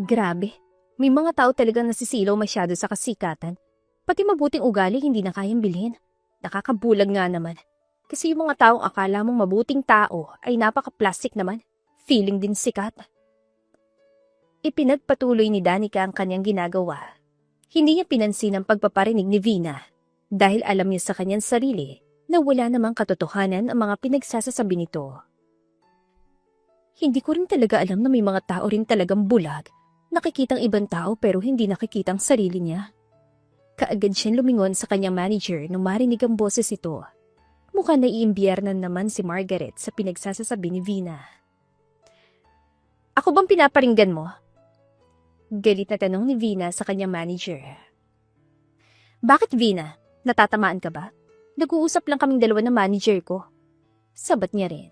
Grabe, may mga tao talagang nasisilaw masyado sa kasikatan. Pati mabuting ugali hindi na kayang bilhin. Nakakabulag nga naman. Kasi yung mga taong akala mong mabuting tao ay napaka-plastic naman. Feeling din sikat. Ipinagpatuloy ni Danica ang kanyang ginagawa. Hindi niya pinansin ang pagpaparinig ni Vina dahil alam niya sa kanyang sarili na wala namang katotohanan ang mga pinagsasasabi nito. Hindi ko rin talaga alam na may mga tao rin talagang bulag. Nakikitang ibang tao pero hindi nakikitang sarili niya. Kaagad siyang lumingon sa kanyang manager nung marinig ang boses ito. Mukha na iimbiernan naman si Margaret sa pinagsasasabi ni Vina. Ako bang pinaparinggan mo? Galit na tanong ni Vina sa kanyang manager. Bakit Vina? Natatamaan ka ba? Nag-uusap lang kaming dalawa ng manager ko. Sabat niya rin.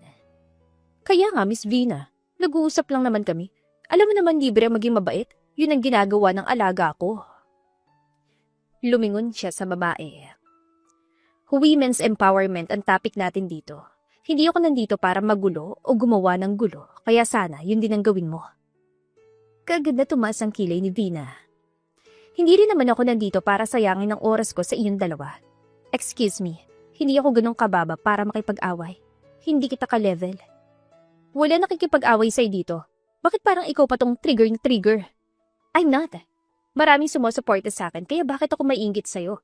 Kaya nga Miss Vina, nag-uusap lang naman kami. Alam mo naman libre maging mabait, yun ang ginagawa ng alaga ko. Lumingon siya sa babae. Women's empowerment ang topic natin dito. Hindi ako nandito para magulo o gumawa ng gulo, kaya sana yun din ang gawin mo. Kaagad na tumaas ang kilay ni Vina. Hindi rin naman ako nandito para sayangin ang oras ko sa inyong dalawa. Excuse me, hindi ako ganong kababa para makipag-away. Hindi kita ka-level. Wala nakikipag-away sa'yo dito. Bakit parang ikaw pa tong trigger na trigger? I'm not. Maraming sumusuporta sa akin kaya bakit ako maiinggit sa'yo?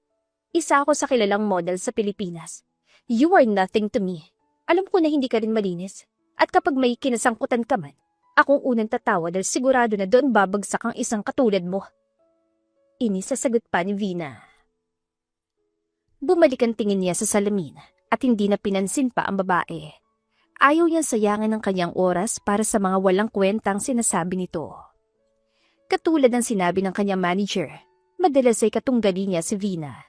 Isa ako sa kilalang model sa Pilipinas. You are nothing to me. Alam ko na hindi ka rin malinis. At kapag may kinasangkutan ka man, akong unang tatawa dahil sigurado na doon babagsak ang isang katulad mo. Inisasagot pa ni Vina. Bumalik ang tingin niya sa salamin at hindi na pinansin pa ang babae. Ayaw niyang sayangin ang kanyang oras para sa mga walang kwentang sinasabi nito. Katulad ng sinabi ng kanyang manager, madalas ay katunggali niya si Vina.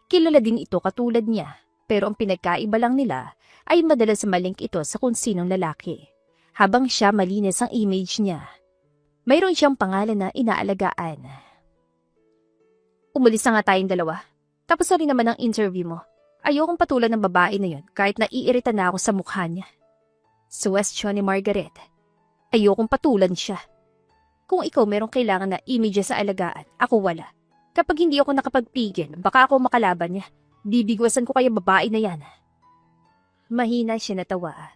Kilala din ito katulad niya, pero ang pinagkaiba lang nila ay madalas malink ito sa kung sinong lalaki. Habang siya malinis ang image niya, mayroon siyang pangalan na inaalagaan. Umalis na nga tayong dalawa. Tapos na rin naman ang interview mo. Ayokong patulan ng babae na yun kahit naiirita na ako sa mukha niya. Suwestyon ni Margaret. Ayokong patulan siya. Kung ikaw merong kailangan na image sa alagaan, ako wala. Kapag hindi ako nakapagpigil, baka ako makalaban niya. Bibigwasan ko kaya babae na yan. Mahina siya natawa.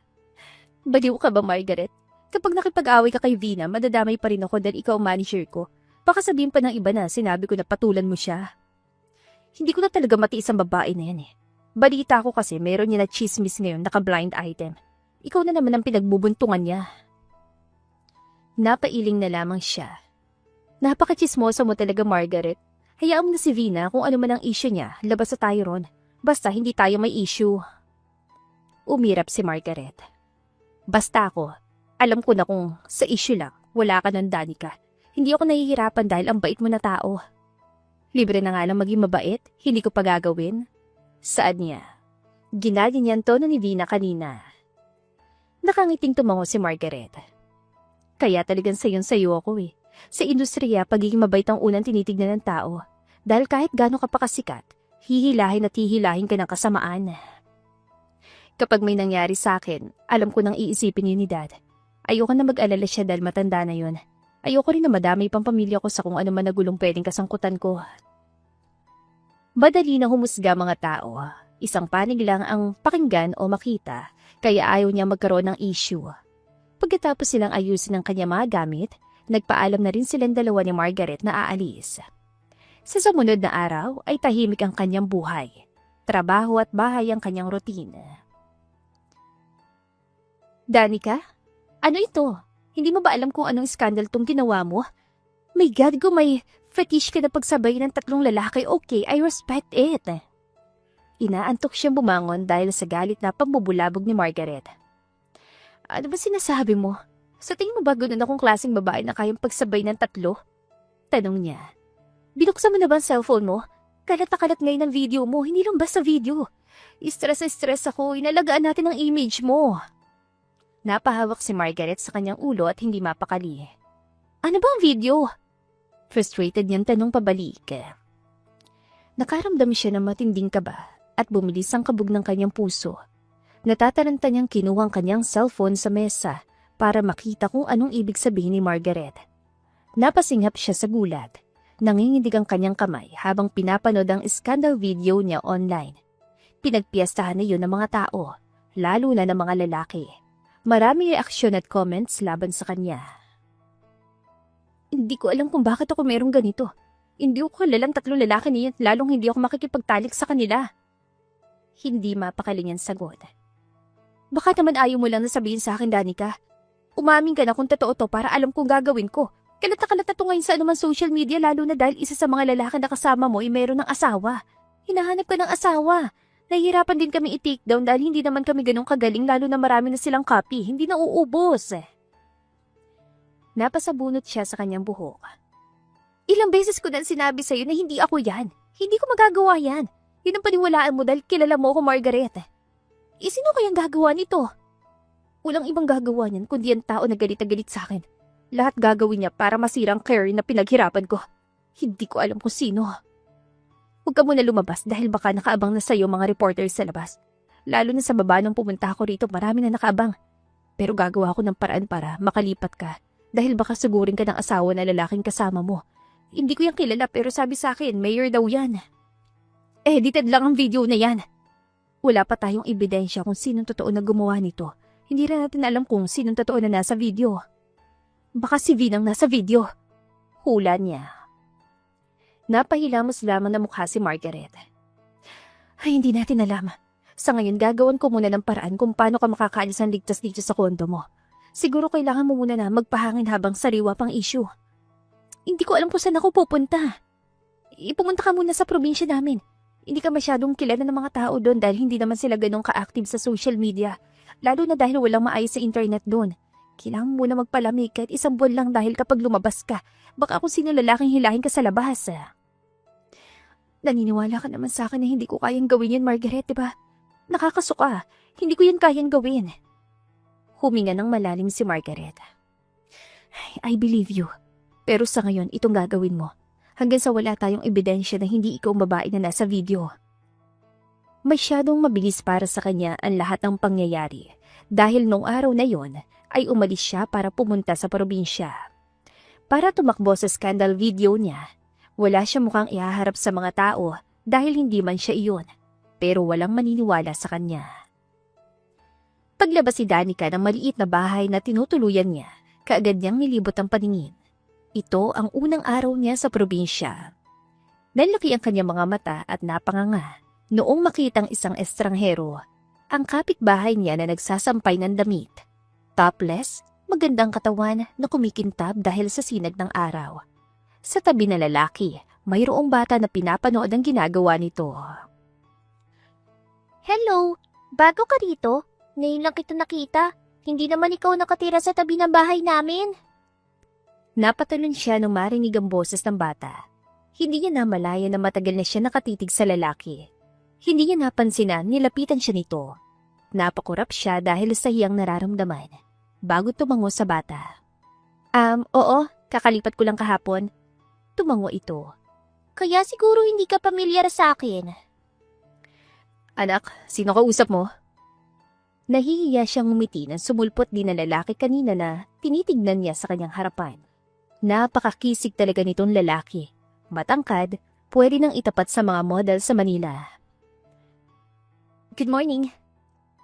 Baliw ka ba, Margaret? Kapag nakipag-away ka kay Vina, madadamay pa rin ako dahil ikaw manager ko. Baka sabihin pa ng iba na sinabi ko na patulan mo siya. Hindi ko na talaga matiis ang babae na yan eh. Balita ko kasi meron niya na chismis ngayon naka-blind item. Ikaw na naman ang pinagbubuntungan niya. Napailing na lamang siya. Napaka-chismosa mo talaga, Margaret. Hayaan mo na si Vina kung ano man ang issue niya, labas na tayo ron. Basta hindi tayo may issue. Umirap si Margaret. Basta ako, alam ko na kung sa issue lang, wala ka ng Danica. Hindi ako nahihirapan dahil ang bait mo na tao. Libre na nga lang maging mabait, hindi ko pa gagawin. Saan niya? Ginali niya ang tono ni Vina kanina. Nakangiting tumango si Margaret. Kaya talagang sayon-sayo ako eh. Sa industriya, pagiging mabait ang unang tinitignan ng tao. Dahil kahit gaano ka pa kasikat, hihilahin at hihilahin ka ng kasamaan. Kapag may nangyari sa akin, alam ko nang iisipin yun ni Dad. Ayoko na mag-alala siya dahil matanda na yun. Ayoko rin na madamay pang pamilya ko sa kung ano man na gulong pwedeng kasangkutan ko. Madali na humusga mga tao. Isang panig lang ang pakinggan o makita, kaya ayaw niya magkaroon ng issue. Pagkatapos silang ayusin ang kanya mga gamit, nagpaalam na rin silang dalawa ni Margaret na aalis. Sa sumunod na araw ay tahimik ang kanyang buhay. Trabaho at bahay ang kanyang routine. Danica? Ano ito? Hindi mo ba alam kung anong skandal tong ginawa mo? My God, kung may fetish ka na pagsabay ng 3 lalaki, okay, I respect it. Inaantok siyang bumangon dahil sa galit na pambubulabog ni Margaret. Ano ba sinasabi mo? Sa tingin mo ba ganoon akong klaseng babae na kayang pagsabay ng 3? Tanong niya. Binuksan mo na ba ang cellphone mo? Kalat na kalat ngayon ang video mo, hindi lang basta video. Stress na stress ako, inalagaan natin ang image mo. Napahawak si Margaret sa kanyang ulo at hindi mapakali. Ano ba ang video? Frustrated niyang tanong pabalik. Nakaramdam siya ng matinding kaba at bumilis ang kabog ng kanyang puso. Natataranta niyang kinuha ang kanyang cellphone sa mesa para makita kung anong ibig sabihin ni Margaret. Napasinghap siya sa gulat. Nanginginig ang kanyang kamay habang pinapanood ang scandal video niya online. Pinagpiyastahan na yun ng mga tao, lalo na ng mga lalaki. Maraming reaksyon at comments laban sa kanya. Hindi ko alam kung bakit ako merong ganito. Hindi ko kilalang 3 lalaki niyan, lalong hindi ako makikipagtalik sa kanila. Hindi mapakali niyang sagot. Baka naman ayaw mo lang na sabihin sa akin, Danica. Umamin ka na kung totoo to para alam kong gagawin ko. Kalat na kalat na to ngayon sa anuman social media, lalo na dahil isa sa mga lalaki na kasama mo ay meron ng asawa. Hinahanap ka ng asawa. Nahihirapan din kami i-take down dahil hindi naman kami ganun kagaling, lalo na marami na silang copy. Hindi na uubos. Napasabunot siya sa kanyang buhok. Ilang beses ko na sinabi sa'yo na hindi ako yan. Hindi ko magagawa yan. Yun ang paniwalaan mo dahil kilala mo ako, Margaret. Sino kayang gagawa nito? Walang ibang gagawa niyan kundi ang tao na galit sa akin. Lahat gagawin niya para masira ang career na pinaghirapan ko. Hindi ko alam kung sino. Huwag ka muna lumabas dahil baka nakaabang na sa'yo mga reporters sa labas. Lalo na sa baba nung pumunta ako rito, marami na nakaabang. Pero gagawa ako ng paraan para makalipat ka dahil baka sugurin ka ng asawa na lalaking kasama mo. Hindi ko yan kilala pero sabi sa akin, mayor daw yan. Edited lang ang video na yan. Wala pa tayong ebidensya kung sinong totoo na gumawa nito. Hindi rin natin alam kung sinong totoo na nasa video. Baka si Vinang nasa video. Hula niya. Napahilamos lamang na mukha si Margaret. Ay, hindi natin alam. Sa ngayon, gagawan ko muna ng paraan kung paano ka makakaalis ng ligtas dito sa kondo mo. Siguro kailangan mo muna na magpahangin habang sariwa pang issue. Hindi ko alam kung saan ako pupunta. Pumunta ka muna sa probinsya namin. Hindi ka masyadong kilala ng mga tao doon dahil hindi naman sila ganun ka-active sa social media. Lalo na dahil walang maayos sa internet doon. Kailangan mo muna magpalamig kahit 1 buwan lang dahil kapag lumabas ka, baka kung sino lalaking hilahin ka sa labas. Naniniwala ka naman sa akin na hindi ko kayang gawin yan, Margaret, diba? Nakakasuka. Hindi ko yan kayang gawin. Huminga ng malalim si Margaret. I believe you. Pero sa ngayon, itong gagawin mo. Hanggang sa wala tayong ebidensya na hindi ikaw babae na nasa video. Masyadong mabilis para sa kanya ang lahat ng pangyayari. Dahil nung araw na yon, ay umalis siya para pumunta sa probinsya. Para tumakbo sa scandal video niya, wala siya mukhang ihaharap sa mga tao dahil hindi man siya iyon, pero walang maniniwala sa kanya. Paglabas si Danica ng maliit na bahay na tinutuluyan niya, kaagad niyang nilibot ang paningin. Ito ang unang araw niya sa probinsya. Nanlaki ang kanyang mga mata at napanganga noong makitang isang estranghero, ang kapitbahay niya na nagsasampay ng damit. Topless, magandang katawan na kumikintab dahil sa sinag ng araw. Sa tabi ng lalaki, mayroong bata na pinapanood ang ginagawa nito. Hello, bago ka rito? Ngayon lang kita nakita. Hindi naman ikaw nakatira sa tabi ng bahay namin. Napatalon siya nung marinig ang boses ng bata. Hindi niya namalaya na matagal na siya nakatitig sa lalaki. Hindi niya napansin na nilapitan siya nito. Napakurap siya dahil sa hiyang nararamdaman. Bago tumango sa bata. Oo, kakalipat ko lang kahapon. Tumango ito. Kaya siguro hindi ka pamilyar sa akin. Anak, sino kausap mo? Nahihiya siyang ngumiti nang sumulpot din ang lalaki kanina na tinitignan niya sa kanyang harapan. Napakakisig talaga nitong lalaki. Matangkad, pwede nang itapat sa mga model sa Manila. Good morning.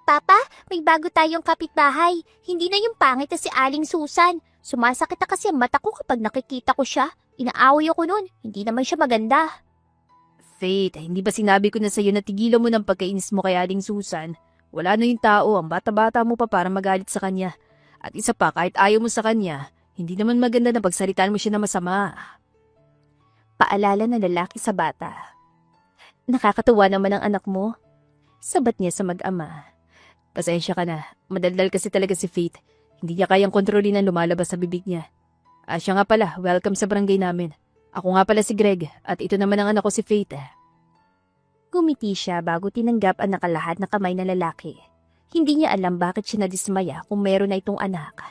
Papa, may bago tayong kapitbahay. Hindi na yung pangit na si Aling Susan. Sumasakit na kasi ang mata ko kapag nakikita ko siya. Inaaway ako nun. Hindi naman siya maganda. Faith, hindi ba sinabi ko na sa'yo na tigilan mo ng pagkainis mo kay Aling Susan? Wala na yung tao, ang bata-bata mo pa para magalit sa kanya. At isa pa, kahit ayaw mo sa kanya, hindi naman maganda na pagsalitaan mo siya na masama. Paalala ng lalaki sa bata. Nakakatuwa naman ang anak mo. Sabat niya sa mag-ama. Pasensya ka na, madaldal kasi talaga si Faith. Hindi niya kayang kontrolin ang lumalabas sa bibig niya. Siya nga pala, welcome sa barangay namin. Ako nga pala si Greg, at ito naman ang anak ko si Faith. Gumiti siya bago tinanggap ang nakalahat na kamay ng lalaki. Hindi niya alam bakit siya nadismaya kung meron na itong anak.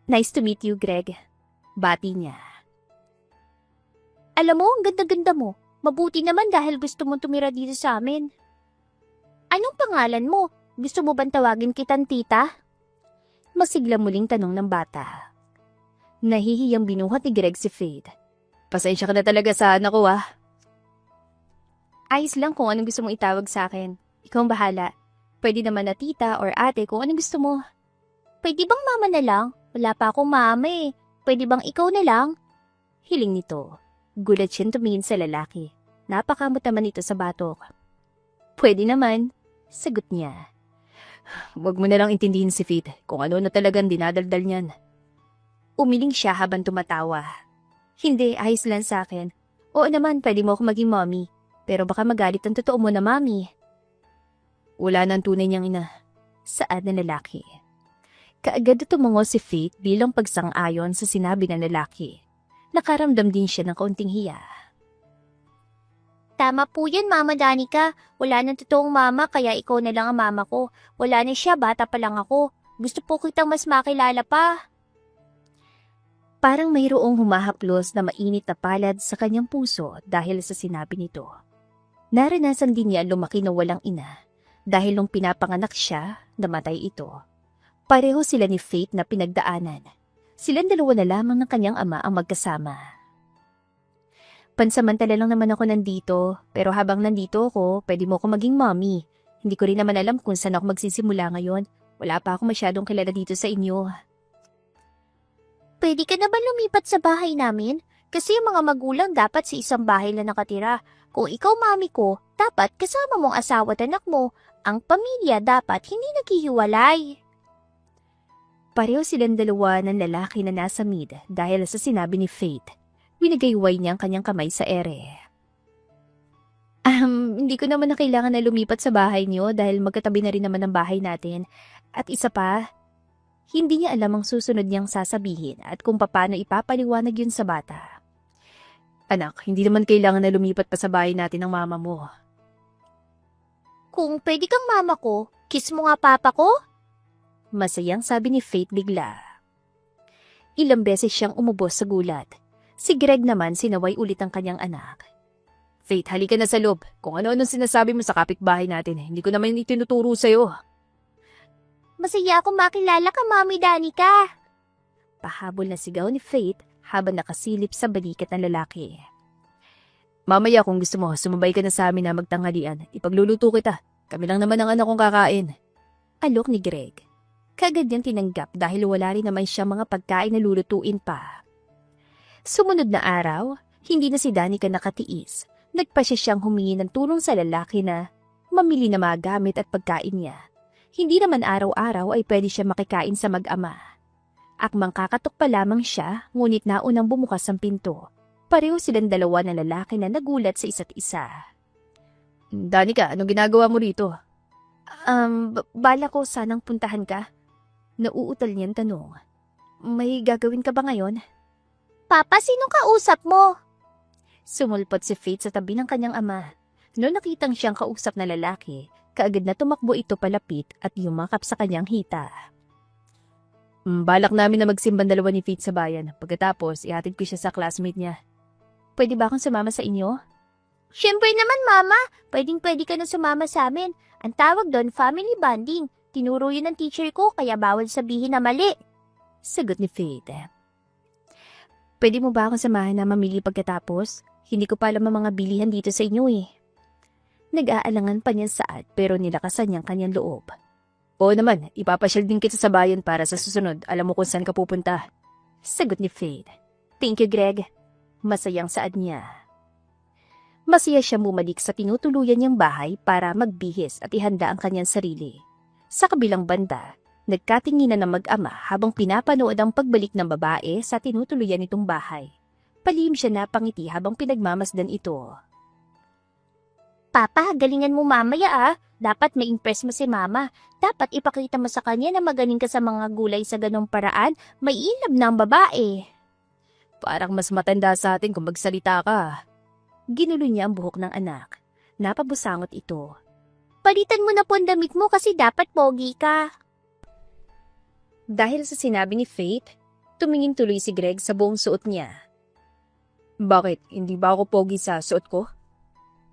Nice to meet you, Greg. Bati niya. Alam mo, ang ganda-ganda mo. Mabuti naman dahil gusto mong tumira dito sa amin. Anong pangalan mo? Gusto mo bang tawagin kitang tita? Masigla muling tanong ng bata. Nahihiyang binuhat ni Greg si Faith. Pasensya ka na talaga sa anak ko Ayos lang kung anong gusto mong itawag sa akin. Ikaw ang bahala. Pwede naman na tita or ate kung anong gusto mo. Pwede bang mama na lang? Wala pa akong mama Pwede bang ikaw na lang? Hiling nito. Gulat siyang tumingin sa lalaki. Napakamot naman ito sa batok. Pwede naman, sagot niya. Huwag mo na lang intindihin si Faith kung ano na talagang dinadaldal niyan. Umiling siya habang tumatawa. Hindi, ayos lang sa akin. Oo naman, pwede mo ako maging mommy. Pero baka magalit ang totoo mo na mommy. Wala nang tunay niyang ina. Saad na lalaki. Kaagad tumungo si Faith bilang pagsang-ayon sa sinabi ng lalaki. Nakaramdam din siya ng kaunting hiya. Tama po yan, Mama Danica. Wala nang totoong mama kaya ikaw na lang ang mama ko. Wala na siya, bata pa lang ako. Gusto po kitang mas makilala pa. Parang mayroong humahaplos na mainit na palad sa kanyang puso dahil sa sinabi nito. Naranasan din niya lumaki na walang ina dahil nung pinapanganak siya, namatay ito. Pareho sila ni Faith na pinagdaanan. Silang dalawa na lamang ng kanyang ama ang magkasama. Pansamantala lang naman ako nandito, pero habang nandito ako, pwede mo ako maging mommy. Hindi ko rin naman alam kung saan ako magsisimula ngayon. Wala pa ako masyadong kilala dito sa inyo. Pwede ka na ba lumipat sa bahay namin? Kasi yung mga magulang dapat sa isang bahay lang nakatira. Kung ikaw mami ko, dapat kasama mong asawa at anak mo. Ang pamilya dapat hindi naghihiwalay. Pareho silang dalawa ng lalaki na nasa mid dahil sa sinabi ni Faith. Winagayway niya ang kanyang kamay sa ere. Hindi ko naman na kailangan na lumipat sa bahay niyo dahil magkatabi na rin naman ang bahay natin. At isa pa, hindi niya alam ang susunod niyang sasabihin at kung paano ipapaliwanag yun sa bata. Anak, hindi naman kailangan na lumipat pa sa bahay natin ng mama mo. Kung pwede kang mama ko, kiss mo nga papa ko? Masayang sabi ni Faith bigla. Ilang beses siyang umubos sa gulat. Si Greg naman sinaway ulit ang kanyang anak. Faith, halika na sa loob. Kung ano-anong sinasabi mo sa kapitbahay natin, hindi ko naman itinuturo sa'yo. Masaya akong makilala ka, Mami Danica. Pahabol na sigaw ni Faith habang nakasilip sa balikat ng lalaki. Mamaya kung gusto mo, sumabay ka na sa amin na magtanghalian. Ipagluluto kita. Kami lang naman ang anak kong kakain. Alok ni Greg. Kagad niyang tinanggap dahil wala rin naman siya mga pagkain na lulutuin pa. Sumunod na araw, hindi na si Danica nakatiis. Nagpasya siyang humingi ng tulong sa lalaki na mamili na mga gamit at pagkain niya. Hindi naman araw-araw ay pwede siya makikain sa mag-ama. Akmang kakatok pa lamang siya, ngunit naunang bumukas ang pinto. Pareho silang dalawa na lalaki na nagulat sa isa't isa. Danica, anong ginagawa mo rito? Bala ko sanang puntahan ka. Nauutal niyang tanong. May gagawin ka ba ngayon? Papa, sinong kausap mo? Sumulpot si Faith sa tabi ng kanyang ama. Noong nakitang siyang kausap na lalaki, kaagad na tumakbo ito palapit at yumakap sa kanyang hita. Balak namin na magsimbang dalawa ni Faith sa bayan. Pagkatapos, ihatid ko siya sa classmate niya. Pwede ba akong sumama sa inyo? Siyempre naman, Mama. Pwedeng-pwede ka na sumama sa amin. Ang tawag doon, family bonding. Tinuro yun ng teacher ko, kaya bawal sabihin na mali. Sagot ni Faith. Pwede mo ba akong samahan na mamili pagkatapos? Hindi ko pa alam ang mga bilihan dito sa inyo Nag-aalangan pa niya Saad pero nilakasan niyang kanyang loob. Oo naman, ipapasyal din kita sa bayan para sa susunod. Alam mo kung saan ka pupunta. Sagot ni Faith. Thank you, Greg. Masayang Saad niya. Masaya siya bumalik sa tinutuluyan niyang bahay para magbihis at ihanda ang kanyang sarili. Sa kabilang banda, nagkatinginan ng mag-ama habang pinapanood ang pagbalik ng babae sa tinutuluyan nitong bahay. Palihim siya napangiti habang pinagmamasdan ito. Papa, galingan mo mamaya Dapat ma-impress mo si Mama. Dapat ipakita mo sa kanya na magaling ka sa mga gulay sa ganong paraan. May ilab na ang babae. Parang mas matanda sa atin kung magsalita ka. Ginulo niya ang buhok ng anak. Napabusangot ito. Palitan mo na po ang damit mo kasi dapat pogi ka. Dahil sa sinabi ni Faith, tumingin tuloy si Greg sa buong suot niya. Bakit? Hindi ba ako pogi sa suot ko?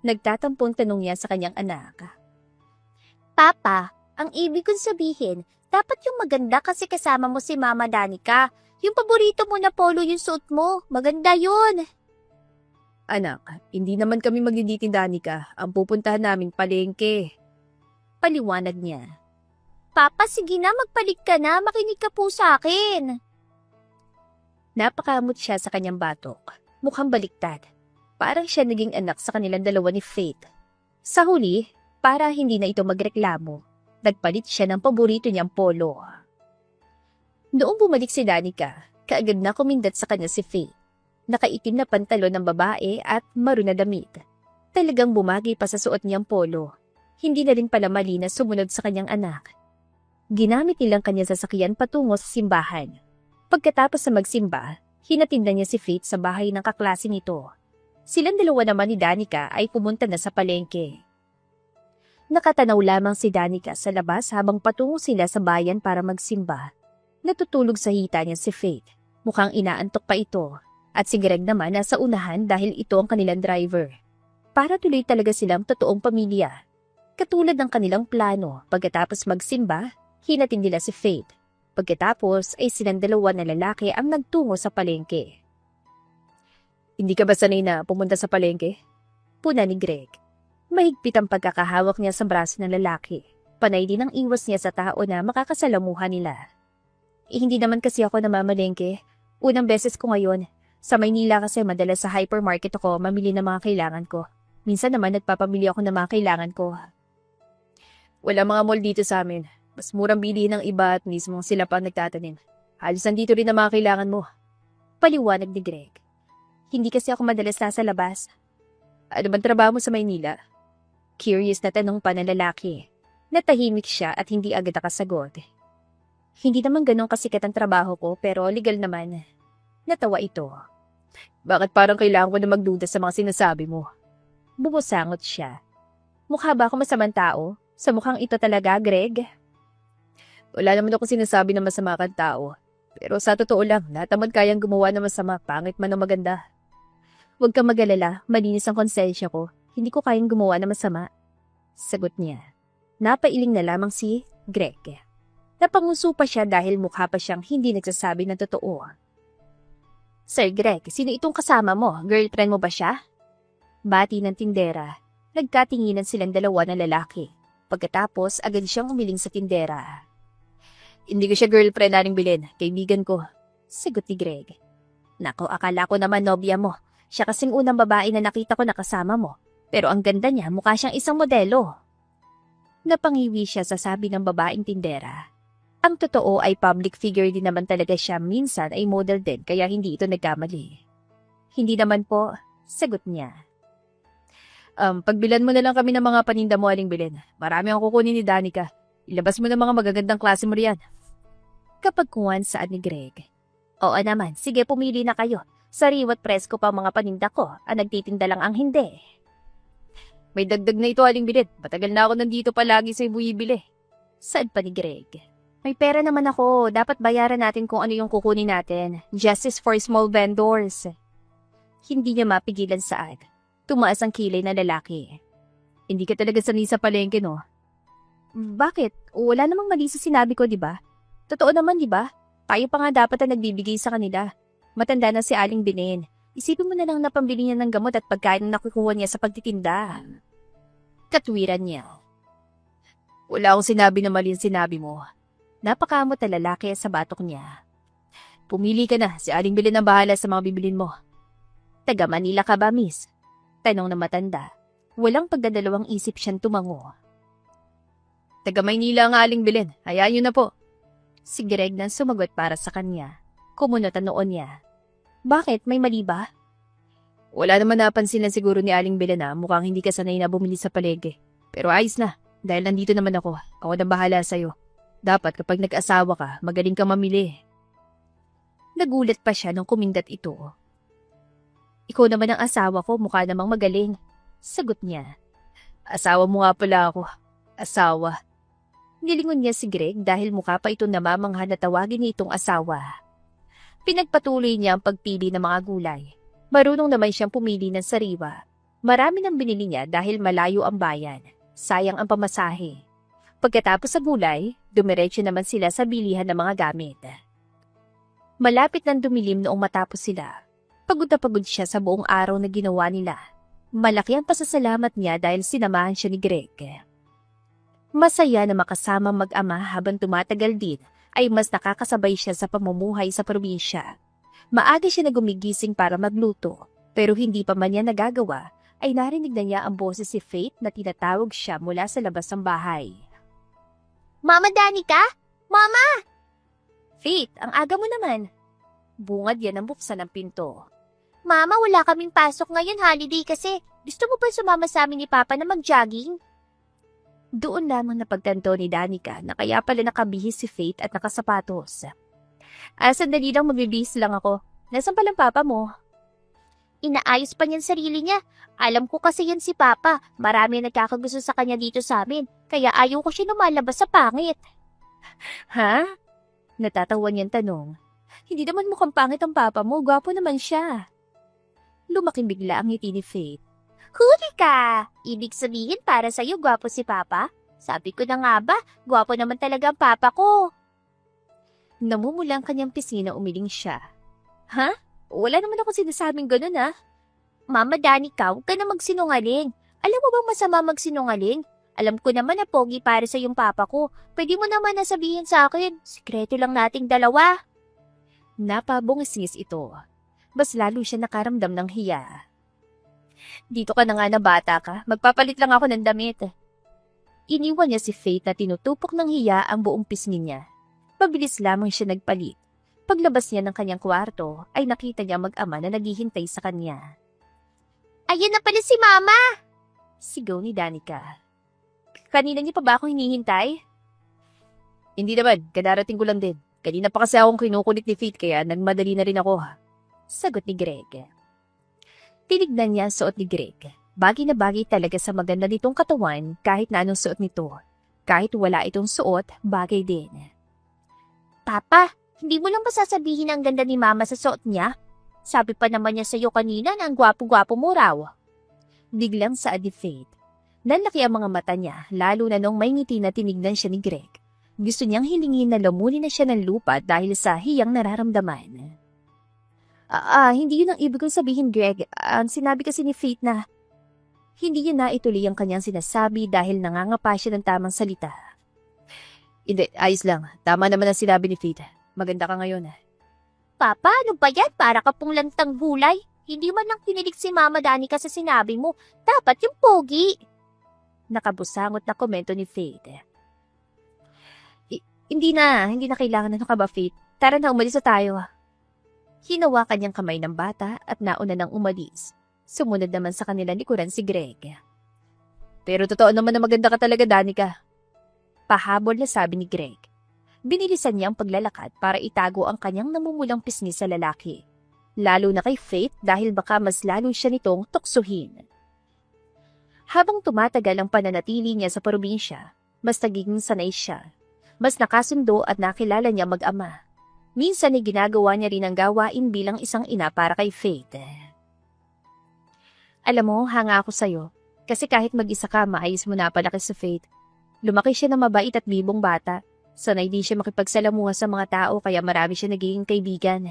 Nagtatampong tanong niya sa kanyang anak. Papa, ang ibig kong sabihin, dapat yung maganda kasi kasama mo si Mama Danica. Yung paborito mo na polo yung suot mo. Maganda yun. Anak, hindi naman kami magdiditin, Danica. Ang pupuntahan namin palengke. Paliwanag niya. Papa, sige na, magpalit ka na. Makinig ka po sa akin. Napakamot siya sa kanyang batok. Mukhang baliktad. Parang siya naging anak sa kanilang dalawa ni Faith. Sa huli, para hindi na ito magreklamo, nagpalit siya ng paborito niyang polo. Noong bumalik si Danica, kaagad na kumindat sa kanya si Faith. Nakaitim na pantalon ng babae at maroon na damit. Talagang bumagi pa sa suot niyang polo. Hindi na rin pala mali na sumunod sa kanyang anak. Ginamit nilang kanya sasakyan patungo sa simbahan. Pagkatapos na magsimba, hinatid na niya si Faith sa bahay ng kaklase nito. Silang dalawa naman ni Danica ay pumunta na sa palengke. Nakatanaw lamang si Danica sa labas habang patungo sila sa bayan para magsimba. Natutulog sa hita niya si Faith. Mukhang inaantok pa ito. At si Greg naman nasa unahan dahil ito ang kanilang driver. Para tuloy talaga silang totoong pamilya. Katulad ng kanilang plano, pagkatapos magsimba, hinatid nila si Faith. Pagkatapos ay silang dalawa na lalaki ang nagtungo sa palengke. Hindi ka ba sanay na pumunta sa palengke? Puna ni Greg. Mahigpit ang pagkakahawak niya sa braso ng lalaki. Panay din ang iwas niya sa tao na makakasalamuhan nila. Hindi naman kasi ako namamalengke. Unang beses ko ngayon. Sa Maynila kasi madalas sa hypermarket ako mamili ng mga kailangan ko. Minsan naman nagpapamili ako ng mga kailangan ko. Wala mga mall dito sa amin. Mas murang bilihin ng iba at mismo sila pa nagtatanim. Halos nandito rin ang mga kailangan mo. Paliwanag ni Greg. Hindi kasi ako madalas nasa labas. Ano bang trabaho mo sa Maynila? Curious na tanong pa ng lalaki. Natahimik siya at hindi agad nakasagot. Hindi naman ganun kasikat ang trabaho ko pero legal naman. Natawa ito. Bakit parang kailangan ko na magduda sa mga sinasabi mo? Bumusangot siya. Mukha ba ako masamang tao? Sa mukhang ito talaga, Greg? Wala naman akong sinasabi na masama kang tao. Pero sa totoo lang, lahat naman kayang gumawa ng masama, pangit man o maganda. Huwag kang mag-alala, malinis ang konsensya ko. Hindi ko kayang gumawa ng masama. Sagot niya. Napailing na lamang si Greg. Napanguso pa siya dahil mukha pa siyang hindi nagsasabi ng totoo. Sir Greg, sino itong kasama mo? Girlfriend mo ba siya? Bati ng tindera. Nagkatinginan silang dalawa na lalaki. Pagkatapos, agad siyang umiling sa tindera. Hindi ko siya girlfriend, Aling Belen. Kaibigan ko. Sagot ni Greg. Nako, akala ko naman nobya mo. Siya kasing unang babae na nakita ko na kasama mo. Pero ang ganda niya, mukha siyang isang modelo. Napangiwi siya sa sabi ng babaeng tindera. Ang totoo ay public figure din naman talaga siya, minsan ay model din kaya hindi ito nagkamali. Hindi naman po, sagot niya. Pagbilan mo na lang kami ng mga paninda mo, Aling Belen. Marami ang kukunin ni Danica. Ilabas mo ng mga magagandang klase mo riyan. Kapag kuwan saan ni Greg. Oo naman, sige pumili na kayo. Sariwat presko pa ang mga paninda ko, ang nagtitinda lang ang hindi. May dagdag na ito, Aling Belen. Matagal na ako nandito palagi sa ibili. Saan pa ni Greg? May pera naman ako. Dapat bayaran natin kung ano yung kukunin natin. Justice for small vendors. Hindi niya mapigilan saan. Tumaas ang kilay na lalaki. Hindi ka talaga sanay sa palengke, no? Bakit? Wala namang mali sa sinabi ko, di ba? Totoo naman, di ba? Tayo pa nga dapat ang nagbibigay sa kanila. Matanda na si Aling Belen. Isipin mo na lang na pambili niya ng gamot at pagkain na nakukuha niya sa pagtitinda. Katwiran niya. Wala akong sinabi na mali ang sinabi mo. Napakamot na lalaki sa batok niya. Pumili ka na, si Aling Belen ang bahala sa mga bibilin mo. Taga Manila ka ba, miss? Tanong na matanda. Walang pagdadalawang isip siyang tumango. Taga Maynila ang Aling Belen, hayaan niyo na po. Si Greg nang sumagot para sa kanya. Kumunot ang noon niya. Bakit? May mali ba? Wala naman napansin lang siguro ni Aling Belen na mukhang hindi ka sanay na bumili sa palengke. Pero ayos na, dahil nandito naman ako. Ako na bahala sa'yo. Dapat kapag nag-asawa ka, magaling ka mamili. Nagulat pa siya nung kumindat ito. Ikaw naman ang asawa ko, mukha namang magaling. Sagot niya. Asawa mo nga pala ako. Asawa. Nilingon niya si Greg dahil mukha pa ito namamangha na tawagin niya itong asawa. Pinagpatuloy niya ang pagpili ng mga gulay. Marunong naman siyang pumili ng sariwa. Marami nang binili niya dahil malayo ang bayan. Sayang ang pamasahe. Pagkatapos sa gulay, dumiretso naman sila sa bilihan ng mga gamit. Malapit nang dumilim noong matapos sila. Pagod na pagod siya sa buong araw na ginawa nila. Malaki ang pasasalamat niya dahil sinamahan siya ni Greg. Masaya na makasama mag-ama habang tumatagal din ay mas nakakasabay siya sa pamumuhay sa probinsya. Maaga siya na gumigising para magluto, pero hindi pa man niya nagagawa ay narinig na niya ang boses si Faith na tinatawag siya mula sa labas ng bahay. Mama Danica? Mama! Faith, ang aga mo naman. Bungad yan ang buksan ng pinto. Mama, wala kaming pasok ngayon holiday kasi. Gusto mo ba sumama sa amin ni Papa na mag-jogging? Doon lamang napagtanto ni Danica na kaya pala nakabihis si Faith at nakasapatos. Sandali lang, magbibihis lang ako. Nasaan palang Papa mo? Inaayos pa niyan sarili niya. Alam ko kasi yan si Papa. Marami ang nagkakagusto sa kanya dito sa amin. Kaya ayaw ko siya lumalabas sa pangit. Ha? Natatawa niyang tanong. Hindi naman mukhang pangit ang Papa mo. Gwapo naman siya. Lumaking bigla ang ngiti ni Faith. Huli ka! Ibig sabihin para sa'yo gwapo si Papa? Sabi ko na nga ba, gwapo naman talaga ang Papa ko. Namumulang kanyang pisngi na umiling siya. Ha? Wala naman ako sinasabing ganun ah. Mama Danica, huwag ka na magsinungaling. Alam mo bang masama magsinungaling? Alam ko naman na pogi para sa yung Papa ko. Pwede mo naman na sabihin sa akin, sikreto lang nating dalawa. Napabungis ito. Mas lalo siya nakaramdam ng hiya. Dito ka na nga na bata ka, magpapalit lang ako ng damit. Iniwan niya si Faith na tinutupok ng hiya ang buong pisngi niya. Pabilis lamang siya nagpalit. Paglabas niya ng kanyang kwarto, ay nakita niya mag-ama na naghihintay sa kanya. Ayun na pala si Mama! Sigaw ni Danica. Kanina niya pa ba ako hinihintay? Hindi naman, kadarating ko lang din. Kanina pa kasi akong kinukulit ni Faith kaya nagmadali na rin ako. Sagot ni Greg. Tinignan niya ang suot ni Greg. Bagay na bagay talaga sa maganda nitong katawan kahit na anong suot nito. Kahit wala itong suot, bagay din. Papa, hindi mo lang ba sasabihin ang ganda ni Mama sa suot niya? Sabi pa naman niya sa'yo kanina na ang gwapo-gwapo mo raw. Biglang saad ni Faith. Nanlaki ang mga mata niya, lalo na nung may ngiti na tinignan siya ni Greg. Gusto niyang hilingin na lumunin na siya ng lupa dahil sa hiyang nararamdaman. Hindi yun ang ibig kong sabihin, Greg. Sinabi kasi ni Faith na hindi yun na ituloy ang kanyang sinasabi dahil nangangapa siya ng tamang salita. Hindi, ayos lang. Tama naman ang sinabi ni Faith. Maganda ka ngayon. Papa, ano ba yan? Para ka pong lantang gulay. Hindi man lang kinilig si Mama Danica sa sinabi mo. Dapat yung pogi. Nakabusangot na komento ni Faith. Hindi na kailangan na ka ba, Faith? Tara na, umalis na tayo. Hinawakan niyang kamay ng bata at nauna nang umalis. Sumunod naman sa kanila likuran si Greg. Pero totoo naman na maganda ka talaga, Danica. Pahabol na sabi ni Greg. Binilisan niya ang paglalakad para itago ang kanyang namumulang pisngi sa lalaki. Lalo na kay Faith dahil baka mas lalo siya nitong tuksuhin. Habang tumatagal ang pananatili niya sa probinsya, mas nagiging sanay siya. Mas nakasundo at nakilala niya mag-ama. Minsan ay ginagawa niya rin ang gawain bilang isang ina para kay Faith. Alam mo, hanga ako sa'yo. Kasi kahit mag-isa ka, maayos mo na palaki sa Faith. Lumaki siya na mabait at bibong bata. Sanay din siya makipagsalamuha sa mga tao kaya marami siya nagiging kaibigan.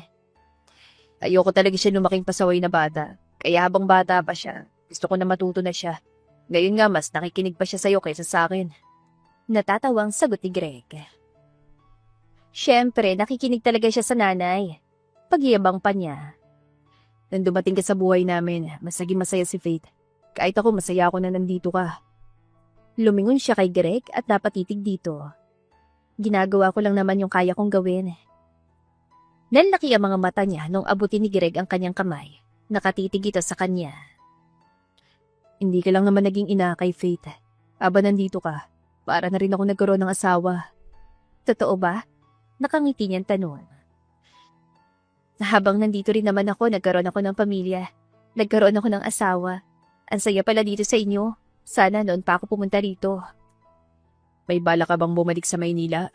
Ayoko talaga siya lumaking pasaway na bata. Kaya habang bata pa siya, gusto ko na matuto na siya. Ngayon nga mas nakikinig pa siya sa'yo kaysa sa akin. Natatawang sagot ni Greg. Siyempre, nakikinig talaga siya sa nanay. Pagyabang pa niya. Nang dumating ka sa buhay namin, mas naging masaya si Faith. Kahit ako, masaya ako na nandito ka. Lumingon siya kay Greg at napatitig dito. Ginagawa ko lang naman yung kaya kong gawin. Nanlaki ang mga mata niya nung abutin ni Greg ang kanyang kamay. Nakatitig ito sa kanya. Hindi ka lang naman naging ina kay Faith. Aba nandito ka, para na rin ako nagkaroon ng asawa. Totoo ba? Nakangiti niyang tanong. Habang nandito rin naman ako, nagkaroon ako ng pamilya. Nagkaroon ako ng asawa. Ang saya pala dito sa inyo. Sana noon pa ako pumunta rito. May bala ka bang bumalik sa Maynila?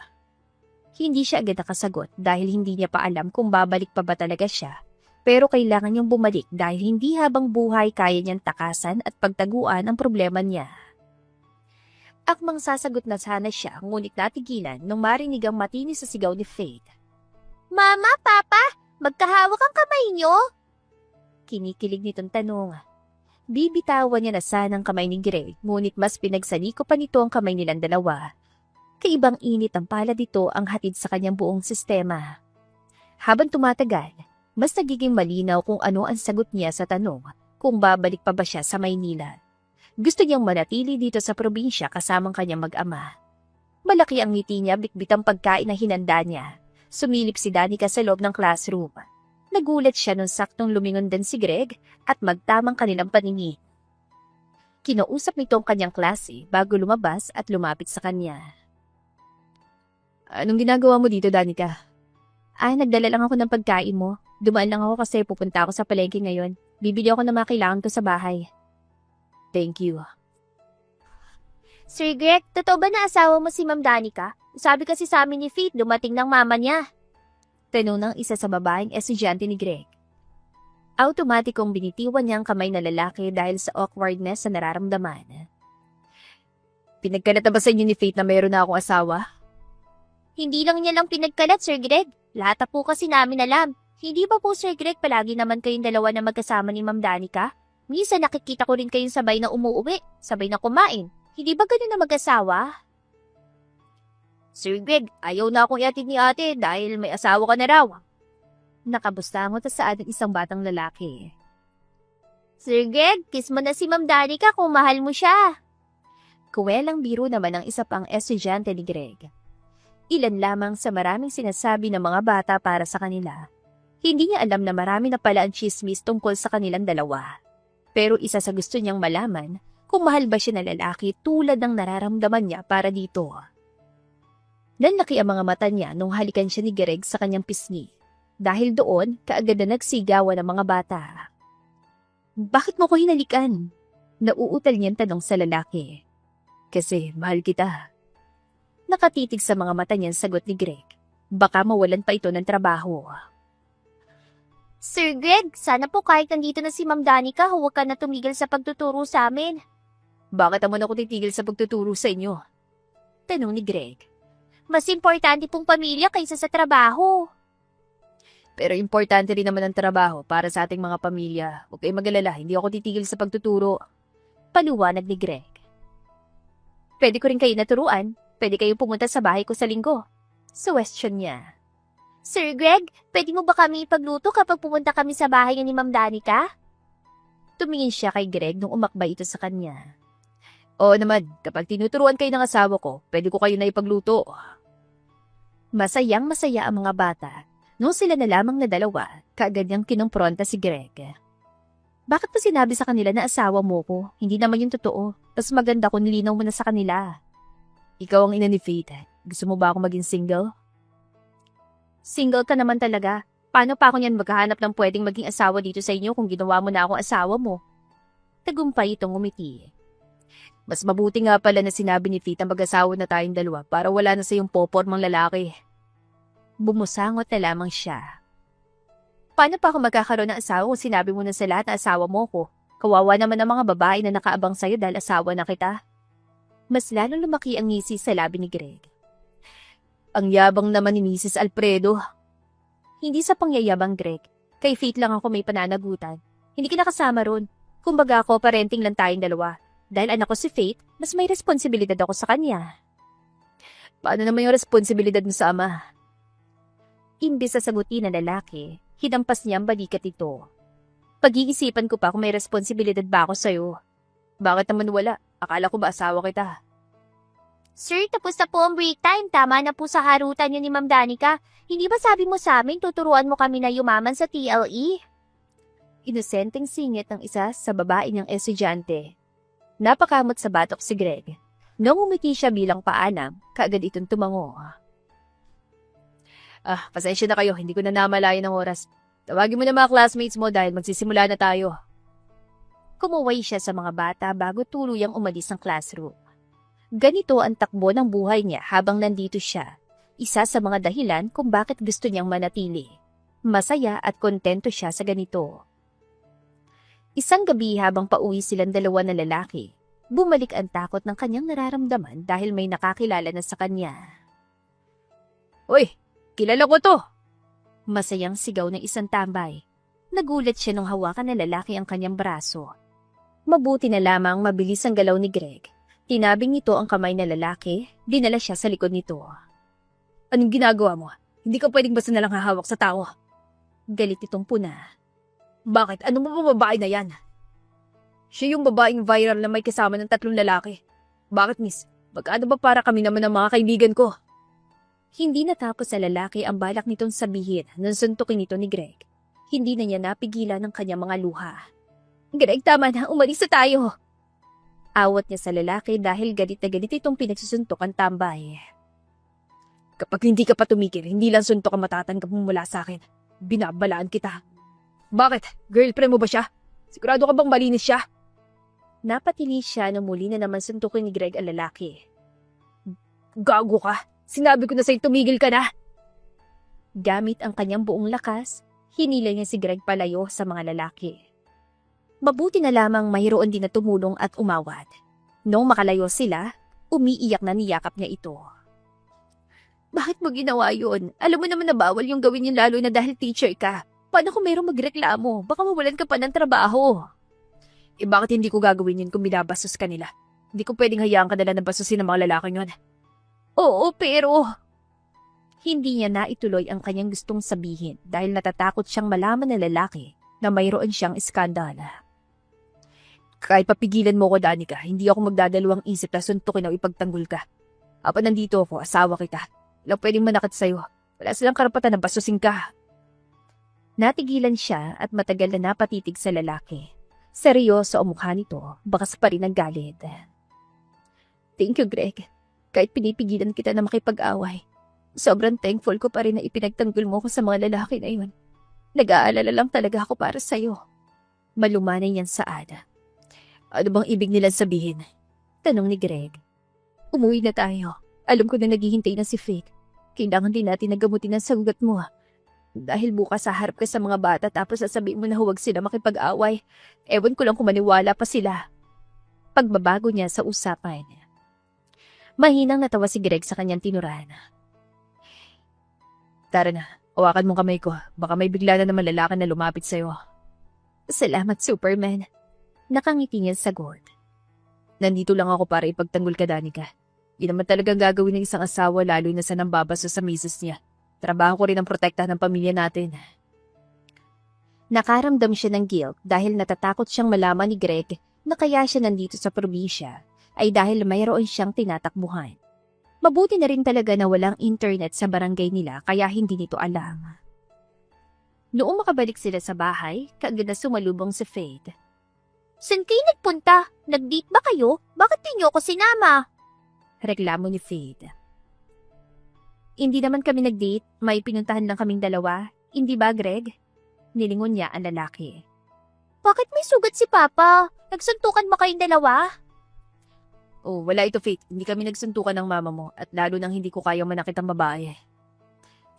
Hindi siya agad nakasagot dahil hindi niya pa alam kung babalik pa ba talaga siya. Pero kailangan niyang bumalik dahil hindi habang buhay kaya niyang takasan at pagtaguan ang problema niya. Akmang sasagot na sana siya ngunit natigilan nung marinig ang matinis sa sigaw ni Faith. Mama, Papa, magkahawak ang kamay nyo? Kinikilig nitong tanong. Bibitawan niya na sanang kamay ni Greg, ngunit mas pinagsaniko pa nito ang kamay nilang dalawa. Kaibang init ang palad dito ang hatid sa kanyang buong sistema. Habang tumatagal, mas nagiging malinaw kung ano ang sagot niya sa tanong kung babalik pa ba siya sa Maynila. Gusto niyang manatili dito sa probinsya kasamang kanyang mag-ama. Malaki ang ngiti niya bitbit ang pagkain na hinanda niya. Sumilip si Danica sa loob ng classroom. Nagulat siya nung saktong lumingon din si Greg at magtamang kanilang paningin. Kinausap nito ang kanyang klase bago lumabas at lumapit sa kanya. Anong ginagawa mo dito, Danica? Nagdala lang ako ng pagkain mo. Dumaan lang ako kasi pupunta ako sa palengke ngayon. Bibili ako ng mga kailangan ko sa bahay. Thank you. Sir Greg, totoo ba na asawa mo si Ma'am Danica? Sabi kasi sa amin ni Faith, dumating ng mama niya. Tanong ng isa sa babaeng estudyante ni Greg. Automatikong binitiwan niya ang kamay na lalaki dahil sa awkwardness sa nararamdaman. Pinagkalat na ba sa inyo ni Faith na mayroon na akong asawa? Hindi lang niya lang pinagkalat, Sir Greg. Lahat na po kasi namin alam. Hindi ba po, Sir Greg, palagi naman kayong dalawa na magkasama ni Ma'am Danica? Minsan nakikita ko rin kayong sabay na umuwi, sabay na kumain. Hindi ba ganun na mag-asawa? Sir Greg, ayaw na akong iatid ni ate dahil may asawa ka na raw. Nakabustangot sa ating isang batang lalaki. Sir Greg, kiss mo na si Ma'am Danica kung mahal mo siya. Kuwelang biro naman ang isa pang estudyante ni Greg. Ilan lamang sa maraming sinasabi ng mga bata para sa kanila. Hindi niya alam na marami na pala ang chismis tungkol sa kanilang dalawa. Pero isa sa gusto niyang malaman kung mahal ba siya na lalaki tulad ng nararamdaman niya para dito. Nanlaki ang mga mata niya nung halikan siya ni Greg sa kanyang pisngi. Dahil doon, kaagad na nagsigawan ang mga bata. Bakit mo ko hinalikan? Nauutal niyang tanong sa lalaki. Kasi mahal kita. Nakatitig sa mga mata niyang sagot ni Greg. Baka mawalan pa ito ng trabaho. Sir Greg, sana po kahit nandito na si Ma'am Danica, huwag ka na tumigil sa pagtuturo sa amin. Bakit naman ako titigil sa pagtuturo sa inyo? Tanong ni Greg. Mas importante pong pamilya kaysa sa trabaho. Pero importante rin naman ang trabaho para sa ating mga pamilya. Huwag kayong mag-alala, hindi ako titigil sa pagtuturo. Paluwanag ni Greg. Pwede ko rin kayo naturuan. Pwede kayong pumunta sa bahay ko sa linggo. Suwestiyon niya. Sir Greg, pwede mo ba kami ipagluto kapag pumunta kami sa bahay ni Ma'am Danica? Tumingin siya kay Greg nung umakbay ito sa kanya. Oo naman, kapag tinuturuan kayo ng asawa ko, pwede ko kayo na ipagluto. Masayang-masaya ang mga bata. Noong sila na lamang na dalawa, kaagad niyang kinumpronta si Greg. Bakit mo sinabi sa kanila na asawa mo ko? Hindi naman yung totoo. Mas maganda kung nilinaw mo na sa kanila. Ikaw ang ina ni Faith. Gusto mo ba ako maging single? Single ka naman talaga. Paano pa ako niyan maghahanap ng pwedeng maging asawa dito sa inyo kung ginawa mo na akong asawa mo? Tagumpay itong umiti. Mas mabuti nga pala na sinabi ni Faith na mag-asawa na tayong dalawa para wala na sa yung popormang lalaki. Bumusangot na lamang siya. Paano pa ako magkakaroon ng asawa kung sinabi mo na sa lahat na asawa mo ko? Kawawa naman ang mga babae na nakaabang sa'yo dahil asawa na kita. Mas lalong lumaki ang ngisi sa labi ni Greg. Ang yabang naman ni Mrs. Alfredo. Hindi sa pangyayabang, Greg. Kay Faith lang ako may pananagutan. Hindi ka nakasama ron. Kumbaga ako, parenting lang tayong dalawa. Dahil anak ko si Faith, mas may responsibilidad ako sa kanya. Paano naman yung responsibilidad mo sa ama? Imbis sa sagutin ng lalaki, hinampas niya ang balikat ito. Pag-iisipan ko pa kung may responsibilidad ba ako sa'yo. Bakit naman wala? Akala ko ba asawa kita? Sir, tapos na po ang break time. Tama na po sa harutan niyo ni Ma'am Danica. Hindi ba sabi mo sa amin tuturuan mo kami na yumaman sa TLE? Inosenteng singit ng isa sa babae niyang estudyante. Napakamot sa batok si Greg. Nung umiti siya bilang paalam, kaagad itong tumango. Pasensya na kayo, hindi ko na namalayan ng oras. Tawagin mo na mga classmates mo dahil magsisimula na tayo. Kumuway siya sa mga bata bago tuluyang umalis ng classroom. Ganito ang takbo ng buhay niya habang nandito siya. Isa sa mga dahilan kung bakit gusto niyang manatili. Masaya at kontento siya sa ganito. Isang gabi habang pauwi silang dalawa na lalaki, bumalik ang takot ng kanyang nararamdaman dahil may nakakilala na sa kanya. Uy, kilala ko to. Masayang sigaw ng isang tambay. Nagulat siya nung hawakan ng lalaki ang kanyang braso. Mabuti na lamang mabilis ang galaw ni Greg. Tinabing nito ang kamay ng lalaki, dinala siya sa likod nito. Anong ginagawa mo? Hindi ka pwedeng basta nalang hahawak sa tao. Galit itong puna. Bakit? Ano mo ba babae na yan? Siya yung babaeng viral na may kasama ng 3 lalaki. Bakit, miss? Magkano ba para kami naman ng mga kaibigan ko? Hindi natapos sa lalaki ang balak nitong sabihin nang suntukin ito ni Greg. Hindi na niya napigilan ang kanyang mga luha. Greg, tama na. Umalis na tayo. Awat niya sa lalaki dahil galit na galit itong pinagsusuntukan tambay. Kapag hindi ka pa tumigil, hindi lang suntok ang matatanggap mo mula sa akin. Binabalaan kita. Bakit? Girlfriend mo ba siya? Sigurado ka bang malinis siya? Napatili siya nang muli na naman suntukin ni Greg ang lalaki. Gago ka. Sinabi ko na sa'yo tumigil ka na. Gamit ang kanyang buong lakas, hinila niya si Greg palayo sa mga lalaki. Mabuti na lamang mayroon din na tumulong at umawat. Nung makalayo sila, umiiyak na niyakap niya ito. Bakit mo ginawa yun? Alam mo naman na bawal yung gawin yun lalo na dahil teacher ka. Paano kung mayroong magreklamo? Baka mawalan ka pa ng trabaho. Bakit hindi ko gagawin yun kung binabastos ka nila? Hindi ko pwedeng hayaan ka nila na bastusin ng mga lalaking yun. Oo, pero hindi niya naituloy ang kanyang gustong sabihin dahil natatakot siyang malaman ng lalaki na mayroon siyang iskandala. Kahit papigilan mo ko, Danica, hindi ako magdadalawang isip na suntukin o ipagtanggol ka. Apan nandito ako, asawa kita. Walang pwedeng manakit sa'yo. Wala silang karapatan na bastusin ka. Natigilan siya at matagal na napatitig sa lalaki. Seryoso ang mukha nito, bakas pa rin ang galit. Thank you, Greg. Kahit pinipigilan kita na makipag-away, sobrang thankful ko pa rin na ipinagtanggol mo ko sa mga lalaki na yun. Nag-aalala lang talaga ako para sa'yo. Malumanay niyan sa Ada. Ano bang ibig nilang sabihin? Tanong ni Greg. Umuwi na tayo. Alam ko na naghihintay na si Faith. Kailangan din natin nagamutin ang sagugat mo. Dahil bukas haharap ka sa mga bata tapos sasabihin mo na huwag sila makipag-away. Ewan ko lang kung maniwala pa sila. Pagbabago niya sa usapan. Mahinang natawa si Greg sa kanyang tinuran. Tara na, hawakan mong kamay ko. Baka may bigla na naman lalaki na lumapit sa'yo. Salamat, Superman. Nakangiti niya sagot. Nandito lang ako para ipagtanggol ka, Danica. Di naman talagang gagawin ng isang asawa lalo na sa nambabaso sa misis niya. Trabaho ko rin ang protektahan ng pamilya natin. Nakaramdam siya ng guilt dahil natatakot siyang malaman ni Greg na kaya siya nandito sa probinsya ay dahil mayroon siyang tinatakbuhan. Mabuti na rin talaga na walang internet sa barangay nila kaya hindi nito alam. Noong makabalik sila sa bahay, kaagad na sumalubong si Faith. Saan kayo nagpunta? Nag-date ba kayo? Bakit di niyo ako sinama? Reklamo ni Faith. Hindi naman kami nag-date, may pinuntahan lang kaming dalawa. Hindi ba, Greg? Nilingon niya ang lalaki. Bakit may sugat si Papa? Nagsuntukan ba kayong dalawa? Oh, wala ito, Faith. Hindi kami nagsuntukan ng mama mo at lalo nang hindi ko kayang manakit ang babae.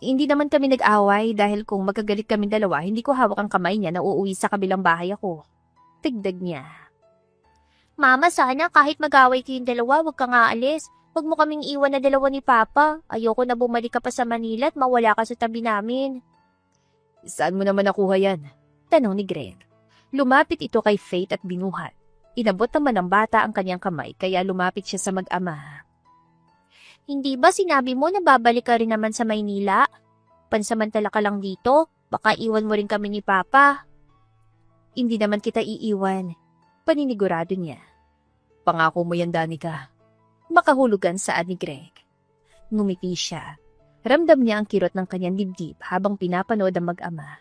Hindi naman kami nag-away dahil kung magkagalit kami dalawa, hindi ko hawak ang kamay niya na uuwi sa kabilang bahay ako. Tigdag niya. Mama, sana kahit mag-away kayong dalawa, huwag kang aalis. Huwag mo kaming iwan na dalawa ni Papa. Ayoko na bumalik ka pa sa Manila at mawala ka sa tabi namin. Saan mo naman nakuha yan? Tanong ni Greg. Lumapit ito kay Faith at binuhat. Inabot naman ng bata ang kanyang kamay kaya lumapit siya sa mag-ama. Hindi ba sinabi mo na babalik ka rin naman sa Maynila? Pansamantala ka lang dito, baka iwan mo rin kami ni Papa. Hindi naman kita iiwan. Paninigurado niya. Pangako mo yan, Danica. Makahulugan saan ni Greg. Ngumiti siya. Ramdam niya ang kirot ng kanyang dibdib habang pinapanood ang mag-ama.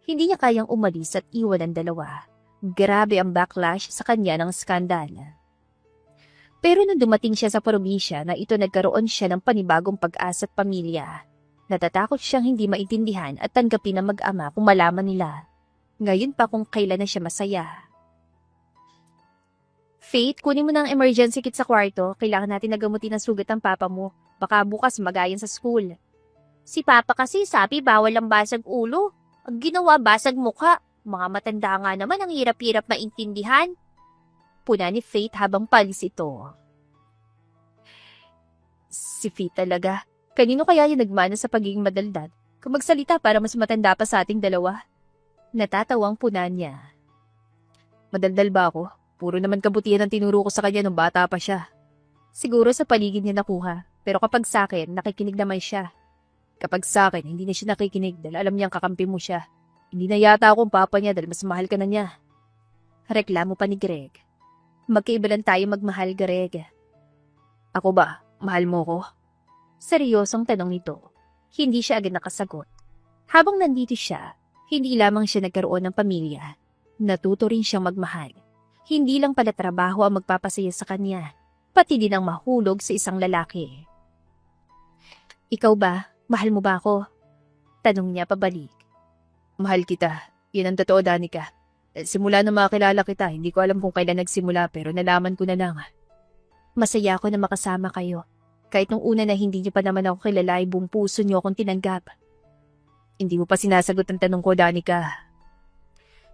Hindi niya kayang umalis at iwan ang dalawa. Grabe ang backlash sa kanya ng skandal. Pero nung dumating siya sa probinsya na ito nagkaroon siya ng panibagong pag-asa at pamilya. Natatakot siyang hindi maintindihan at tanggapin ng mag-ama kung malaman nila. Ngayon pa kung kailan na siya masaya. Faith, kunin mo na ang emergency kit sa kwarto. Kailangan natin nagamutin ang sugat ng papa mo. Baka bukas magayan sa school. Si Papa kasi sabi bawal ang basag ulo. Ang ginawa basag mukha. Mga matanda nga naman ang hirap-hirap maintindihan. Puna ni Faith habang palis ito. Si Faith talaga. Kanino kaya yung nagmana sa pagiging madaldal? Kung magsalita para mas matanda pa sa ating dalawa. Natatawang puna niya. Madaldal ba ako? Puro naman kabutihan ang tinuro ko sa kanya nung bata pa siya. Siguro sa paligid niya nakuha, pero kapag sa akin, nakikinig naman siya. Kapag sa akin, hindi na siya nakikinig dahil alam niyang kakampi mo siya. Hindi na yata akong papa niya dahil mas mahal ka na niya. Reklamo pa ni Greg. Magkaiba lang tayo magmahal, Greg. Ako ba? Mahal mo ko? Seryosong tanong nito. Hindi siya agad nakasagot. Habang nandito siya, hindi lamang siya nagkaroon ng pamilya. Natuto rin siyang magmahal. Hindi lang pala trabaho ang magpapasaya sa kanya, pati din ang mahulog sa isang lalaki. Ikaw ba? Mahal mo ba ako? Tanong niya pabalik. Mahal kita. Yan ang totoo, Danica. Simula na makilala kita, hindi ko alam kung kailan nagsimula pero nalaman ko na lang. Masaya ako na makasama kayo. Kahit nung una na hindi niyo pa naman ako kilala ay buong puso niyo akong tinanggap. Hindi mo pa sinasagot ang tanong ko, Danica.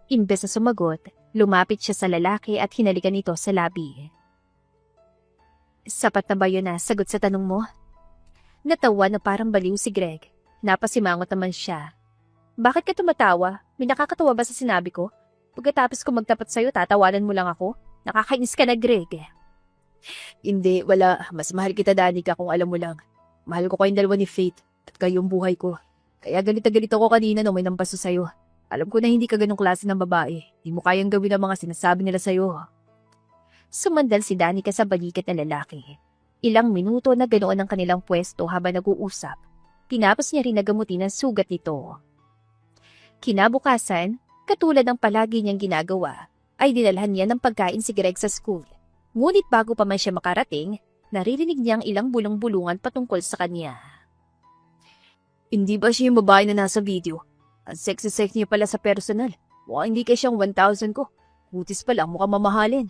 Imbes na sumagot, lumapit siya sa lalaki at hinalikan ito sa labi. Sapat na ba yun na sagot sa tanong mo? Natawa na parang baliw si Greg. Napasimangot naman siya. Bakit ka tumatawa? May nakakatawa ba sa sinabi ko? Pagkatapos ko magtapat sa'yo, tatawanan mo lang ako? Nakakainis ka na, Greg. Hindi, wala. Mas mahal kita, Danica, kung alam mo lang. Mahal ko kayong dalawa ni Faith at kayong buhay ko. Kaya galit na galit ako kanina nung may nampaso sa'yo. Alam ko na hindi ka ganong klase ng babae. Hindi mo kayang gawin ang mga sinasabi nila sa'yo. Sumandal si Danica sa balikat na lalaki. Ilang minuto na ganoon ang kanilang pwesto habang nag-uusap. Tinapos niya rin nagamutin ang sugat nito. Kinabukasan, katulad ng palagi niyang ginagawa, ay dinalhan niya ng pagkain si Greg sa school. Ngunit bago pa man siya makarating, naririnig niya ang ilang bulong-bulungan patungkol sa kanya. Hindi ba siya yung babae na nasa video? Ang sexy-sexy niya pala sa personal. Mukhang hindi kaya siyang 1,000 ko. Kutis pala, mukhang mamahalin.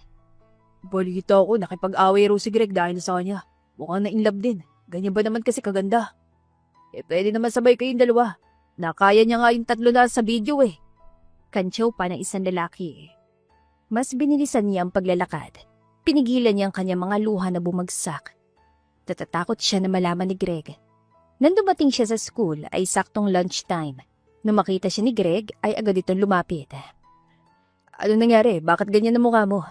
Balita ko, nakipag-away raw si Greg dahil sa kanya. Mukhang na-inlove din. Ganyan ba naman kasi kaganda? Pwede naman sabay kayong dalawa. Nakaya niya nga yung 3 na sa video eh. Kantsaw pa ng isang lalaki. Mas binilisan niya ang paglalakad. Pinigilan niya ang kanyang mga luha na bumagsak. Natatakot siya na malaman ni Greg. Nang dumating siya sa school ay saktong lunchtime. Nung makita siya ni Greg ay agad itong lumapit. Ano nangyari? Bakit ganyan ang mukha mo?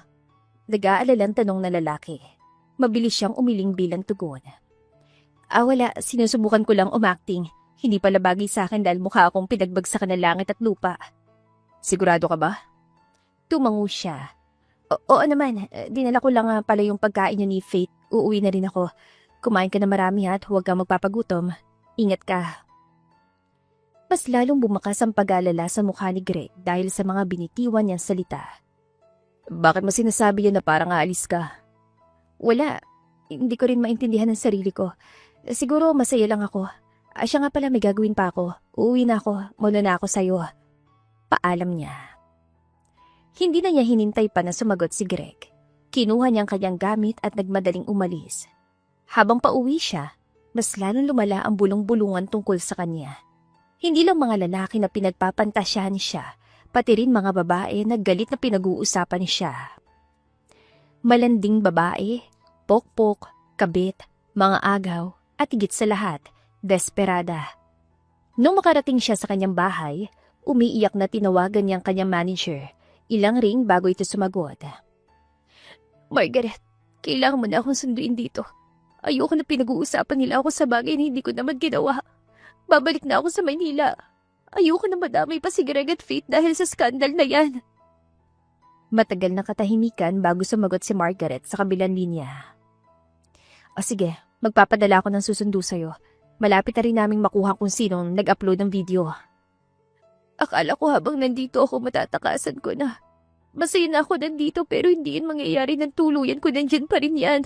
Nag-aalalang tanong na lalaki. Mabilis siyang umiling bilang tugon. Wala. Sinusubukan ko lang umacting. Hindi pala bagay sa akin dahil mukha akong pinagbagsakan ng langit at lupa. Sigurado ka ba? Tumango siya. Oo naman. Dinala ko lang pala yung pagkain niyo ni Faith. Uuwi na rin ako. Kumain ka na marami at huwag kang magpapagutom. Ingat ka. Mas lalong bumakas ang pag-aalala sa mukha ni Greg dahil sa mga binitiwan niyang salita. Bakit mo sinasabi yan na parang aalis ka? Wala. Hindi ko rin maintindihan ang sarili ko. Siguro masaya lang ako. Siya nga pala may gagawin pa ako. Uuwi na ako. Muna na ako sa'yo. Paalam niya. Hindi na niya hinintay pa na sumagot si Greg. Kinuha niyang kanyang gamit at nagmadaling umalis. Habang pauwi siya, mas lalong lumala ang bulong-bulungan tungkol sa kanya. Hindi lang mga lalaki na pinagpapantasyahan siya, pati rin mga babae na galit na pinag-uusapan siya. Malanding babae, pokpok, kabit, mga agaw, at higit sa lahat, desperada. Nung makarating siya sa kanyang bahay, umiiyak na tinawagan niyang kanyang manager. Ilang ring bago ito sumagot. Margaret, kailangan mo na akong sunduin dito. Ayoko na pinag-uusapan nila ako sa bagay na hindi ko naman ginawa. Babalik na ako sa Maynila. Ayoko na madamay pa si Greg at Faith dahil sa skandal na yan. Matagal na katahimikan bago sumagot si Margaret sa kabilang linya. O sige, magpapadala ako ng susundo sa'yo. Malapit na rin naming makuha kung sinong nag-upload ng video. Akala ko habang nandito ako matatakasan ko na. Masaya na ako nandito pero hindi yun mangyayari ng tuluyan ko nandyan pa rin yan.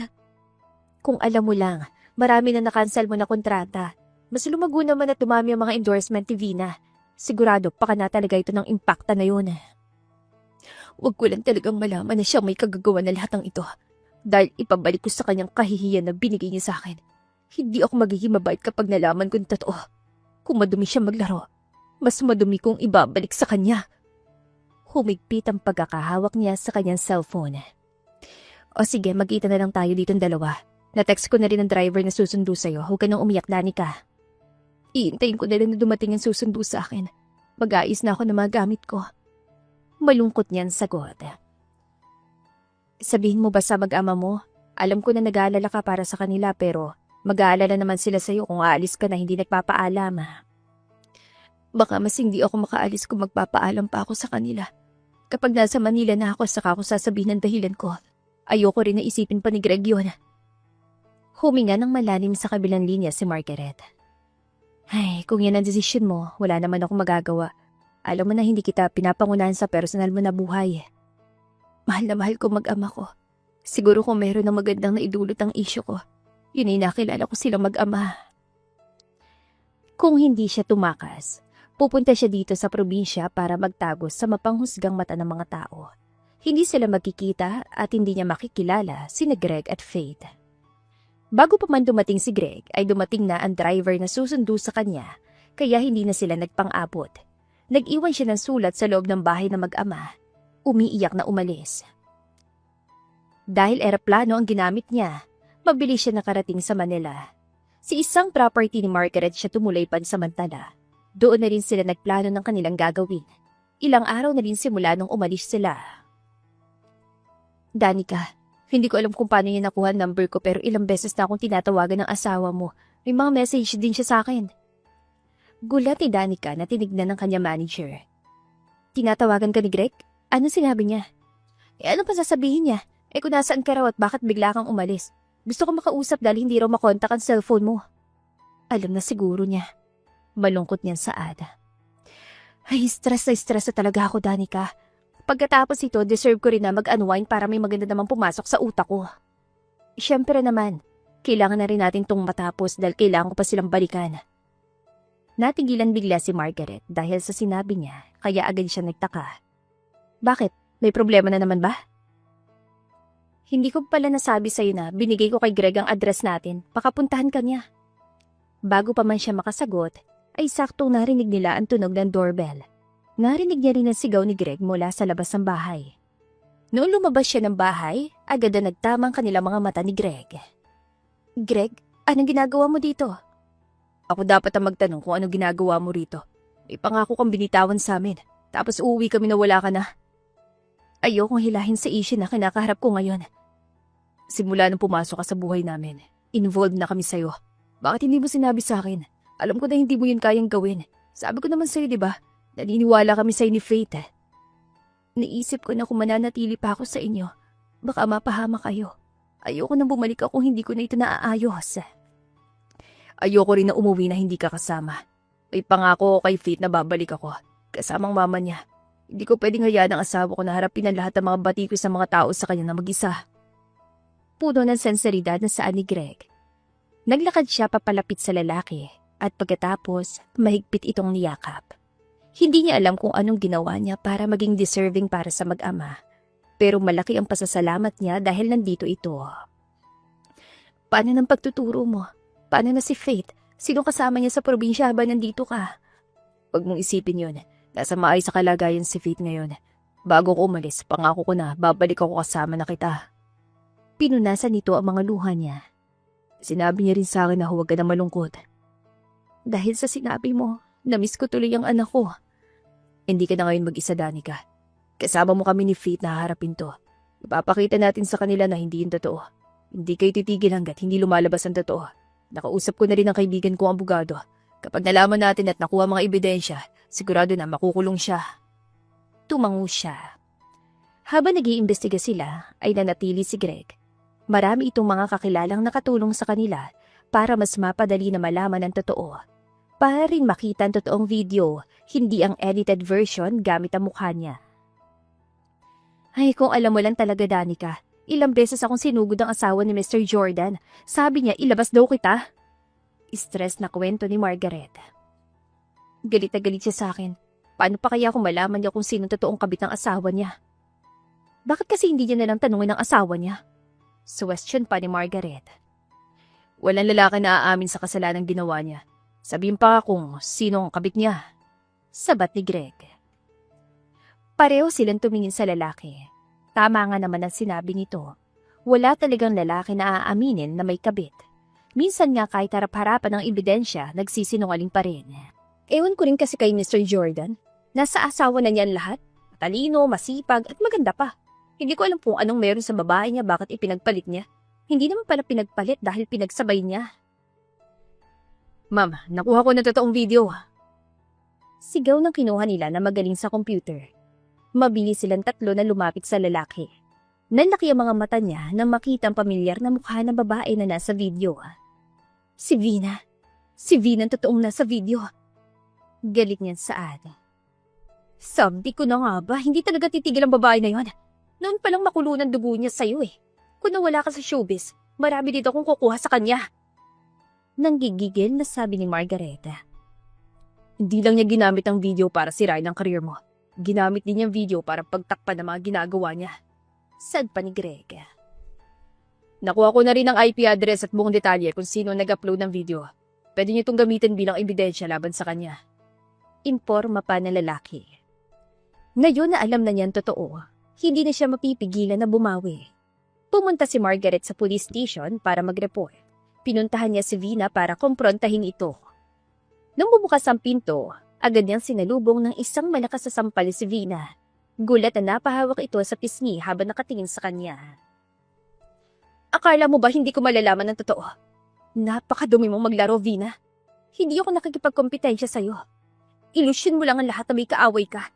Kung alam mo lang, marami na nakansel mo na kontrata. Mas lumago naman at dumami ang mga endorsement ni Vina. Sigurado baka na talaga ito ng impacta na yun. Huwag ko lang talagang malaman na siya may kagagawa na lahat ng ito. Dahil ipabalik ko sa kanyang kahihiyan na binigay niya sa akin. Hindi ako magiging mabait kapag nalaman kong totoo. Kung madumi siya maglaro, mas madumi kong ibabalik sa kanya. Humigpit ang pagkakahawak niya sa kanyang cellphone. O sige, magkita na lang tayo ditong dalawa. Na-text ko na rin ang driver na susundo sa'yo. Huwag ka nang umiyak, Danica. Iintayin ko na lang na dumating ang susundo sa akin. Mag-aayos na ako ng mga gamit ko. Malungkot niyan sagot. Sabihin mo ba sa mag-ama mo? Alam ko na nag-aalala ka para sa kanila pero mag-aalala naman sila sa'yo kung aalis ka na hindi nagpapaalam. Baka mas hindi ako makaalis kung magpapaalam pa ako sa kanila. Kapag nasa Manila na ako, saka ako sasabihin ng dahilan ko. Ayoko rin na isipin pa ni Greg yun. Huminga ng malalim sa kabilang linya si Margaret. Ay, kung yan ang desisyon mo, wala naman akong magagawa. Alam mo na hindi kita pinapangunahan sa personal mo na buhay. Mahal na mahal ko mag-ama ko. Siguro kung meron ng magandang naidulot ang isyo ko, yun ay nakilala ko silang mag-ama. Kung hindi siya tumakas, pupunta siya dito sa probinsya para magtagos sa mapanghusgang mata ng mga tao. Hindi sila magkikita at hindi niya makikilala sina Greg at Faith. Bago pa man dumating si Greg, ay dumating na ang driver na susundo sa kanya, kaya hindi na sila nagpang-abot. Nag-iwan siya ng sulat sa loob ng bahay ng mag-ama. Umiiyak na umalis. Dahil eroplano ang ginamit niya, mabilis siya nakarating sa Manila. Sa isang property ni Margaret siya tumuloy pansamantala. Doon na rin sila nagplano ng kanilang gagawin. Ilang araw na rin simula nung umalis sila. Danica, hindi ko alam kung paano niya nakuha ang number ko pero ilang beses na akong tinatawagan ng asawa mo. May mga message din siya sa akin. Gulat ni Danica na tinignan ng kanya manager. Tinatawagan ka ni Greg? Ano sinabi niya? Ano pa sasabihin niya? Kung nasaan ka raw at bakit bigla kang umalis? Gusto ko makausap dahil hindi raw makontak ang cellphone mo. Alam na siguro niya. Malungkot niyan sa Ada. Ay, stress na talaga ako, Danica. Pagkatapos ito, deserve ko rin na mag-unwind para may maganda namang pumasok sa utak ko. Siyempre naman, kailangan na rin natin tong matapos dahil kailangan ko pa silang balikan. Natinggilan bigla si Margaret dahil sa sinabi niya, kaya agad siya nagtaka. Bakit? May problema na naman ba? Hindi ko pala nasabi sa'yo na binigay ko kay Greg ang address natin. Pakapuntahan ka niya. Bago pa man siya makasagot, ay saktong narinig nila ang tunog ng doorbell. Narinig niya rin ang sigaw ni Greg mula sa labas ng bahay. Noong lumabas siya ng bahay, agad na nagtamang kanilang mga mata ni Greg. Greg, anong ginagawa mo dito? Ako dapat ang magtanong kung anong ginagawa mo rito. May pangako kang binitawan sa amin, tapos uuwi kami na wala ka na. Ayokong hilahin sa issue na kinakaharap ko ngayon. Simula nung pumasok ka sa buhay namin, involved na kami sa'yo. Bakit hindi mo sinabi sa akin? Alam ko na hindi mo yun kayang gawin. Sabi ko naman sa'yo, di ba? Naniniwala kami sa'yo ni Faith. Naisip ko na kung mananatili pa ako sa inyo, baka mapahama kayo. Ayoko nang bumalik ako kung hindi ko na ito naaayos. Ayoko rin na umuwi na hindi ka kasama. May pangako ko kay Faith na babalik ako, kasamang mama niya. Hindi ko pwedeng hayaan ang asawa ko na harapin ang lahat ng mga bati ko sa mga tao sa kanya na mag-isa. Puno ng senseridad na saan ni Greg. Naglakad siya papalapit sa lalaki at pagkatapos mahigpit itong niyakap. Hindi niya alam kung anong ginawa niya para maging deserving para sa mag-ama. Pero malaki ang pasasalamat niya dahil nandito ito. Paano ng pagtuturo mo? Paano na si Faith? Sino kasama niya sa probinsya habang nandito ka? Huwag mong isipin yun. Nasa maayos sa kalagayan si Faith ngayon. Bago ko umalis, pangako ko na babalik ako kasama na kita. Pinunasan nito ang mga luha niya. Sinabi niya rin sa akin na huwag ka na malungkot. Dahil sa sinabi mo, namiss ko tuloy ang anak ko. Hindi ka na ngayon mag-isa, Danica. Kasama mo kami ni Faith na haharapin to. Ipapakita natin sa kanila na hindi yun totoo. Hindi kayo titigil hanggat hindi lumalabas ang totoo. Nakausap ko na rin ang kaibigan ko ang abogado. Kapag nalaman natin at nakuha mga ebidensya, sigurado na makukulong siya. Tumango siya. Habang nag-iimbestiga sila, ay nanatili si Greg. Marami itong mga kakilalang nakatulong sa kanila para mas mapadali na malaman ang totoo. Para rin makita ang totoong video, hindi ang edited version gamit ang mukha niya. Ay, kung alam mo lang talaga, Danica, ilang beses akong sinugod ang asawa ni Mr. Jordan. Sabi niya, ilabas daw kita. Stress na kwento ni Margaret. Galit na galit siya sa akin. Paano pa kaya kung malaman niya kung sino totoong kabit ng asawa niya? Bakit kasi hindi niya nalang tanungin ang asawa niya? Question pa ni Margaret. Walang lalaki na aamin sa kasalanan ginawa niya. Sabihin pa kung sino ang kabit niya. Sabat ni Greg. Pareho silang tumingin sa lalaki. Tama nga naman ang sinabi nito. Wala talagang lalaki na aaminin na may kabit. Minsan nga kahit harap-harapan ng ebidensya, nagsisinungaling pa rin. Ewan ko rin kasi kay Mr. Jordan. Nasa asawa na niyan lahat. Matalino, masipag, at maganda pa. Hindi ko alam kung anong meron sa babae niya bakit ipinagpalit niya. Hindi naman pala pinagpalit dahil pinagsabay niya. Ma'am, nakuha ko na totoong video. Sigaw ng kinuha nila na magaling sa computer. Mabilis silang tatlo na lumapit sa lalaki. Nanlaki ang mga mata niya nang makita ang pamilyar na mukha ng babae na nasa video. Si Vina. Si Vina ang totoong nasa video. Galit niyan sa Ada. Sabi ko na nga ba, hindi talaga titigil ang babae na yon. Noon palang makulunan dugo niya sa'yo eh. Kung nawala ka sa showbiz, marami dito akong kukuha sa kanya. Nanggigigil na sabi ni Margareta. Hindi lang niya ginamit ang video para sirain ang career mo. Ginamit din yung video para pagtakpan ng mga ginagawa niya. Sad pa ni Greg. Nakuha ko na rin ang IP address at buong detalye kung sino nag-upload ng video. Pwede niyo itong gamitin bilang ebidensya laban sa kanya. Imporma pa ng lalaki. Ngayon na alam na niyan totoo, hindi na siya mapipigilan na bumawi. Pumunta si Margaret sa police station para mag-report. Pinuntahan niya si Vina para kumprontahin ito. Nung bumukas ang pinto, agad niyang sinalubong ng isang malakas na sampal si Vina. Gulat na napahawak ito sa pisngi habang nakatingin sa kanya. Akala mo ba hindi ko malalaman ng totoo? Napakadumi mong maglaro, Vina. Hindi ako nakikipagkompetensya sa'yo. Ilusyon mo lang ang lahat na may kaaway ka.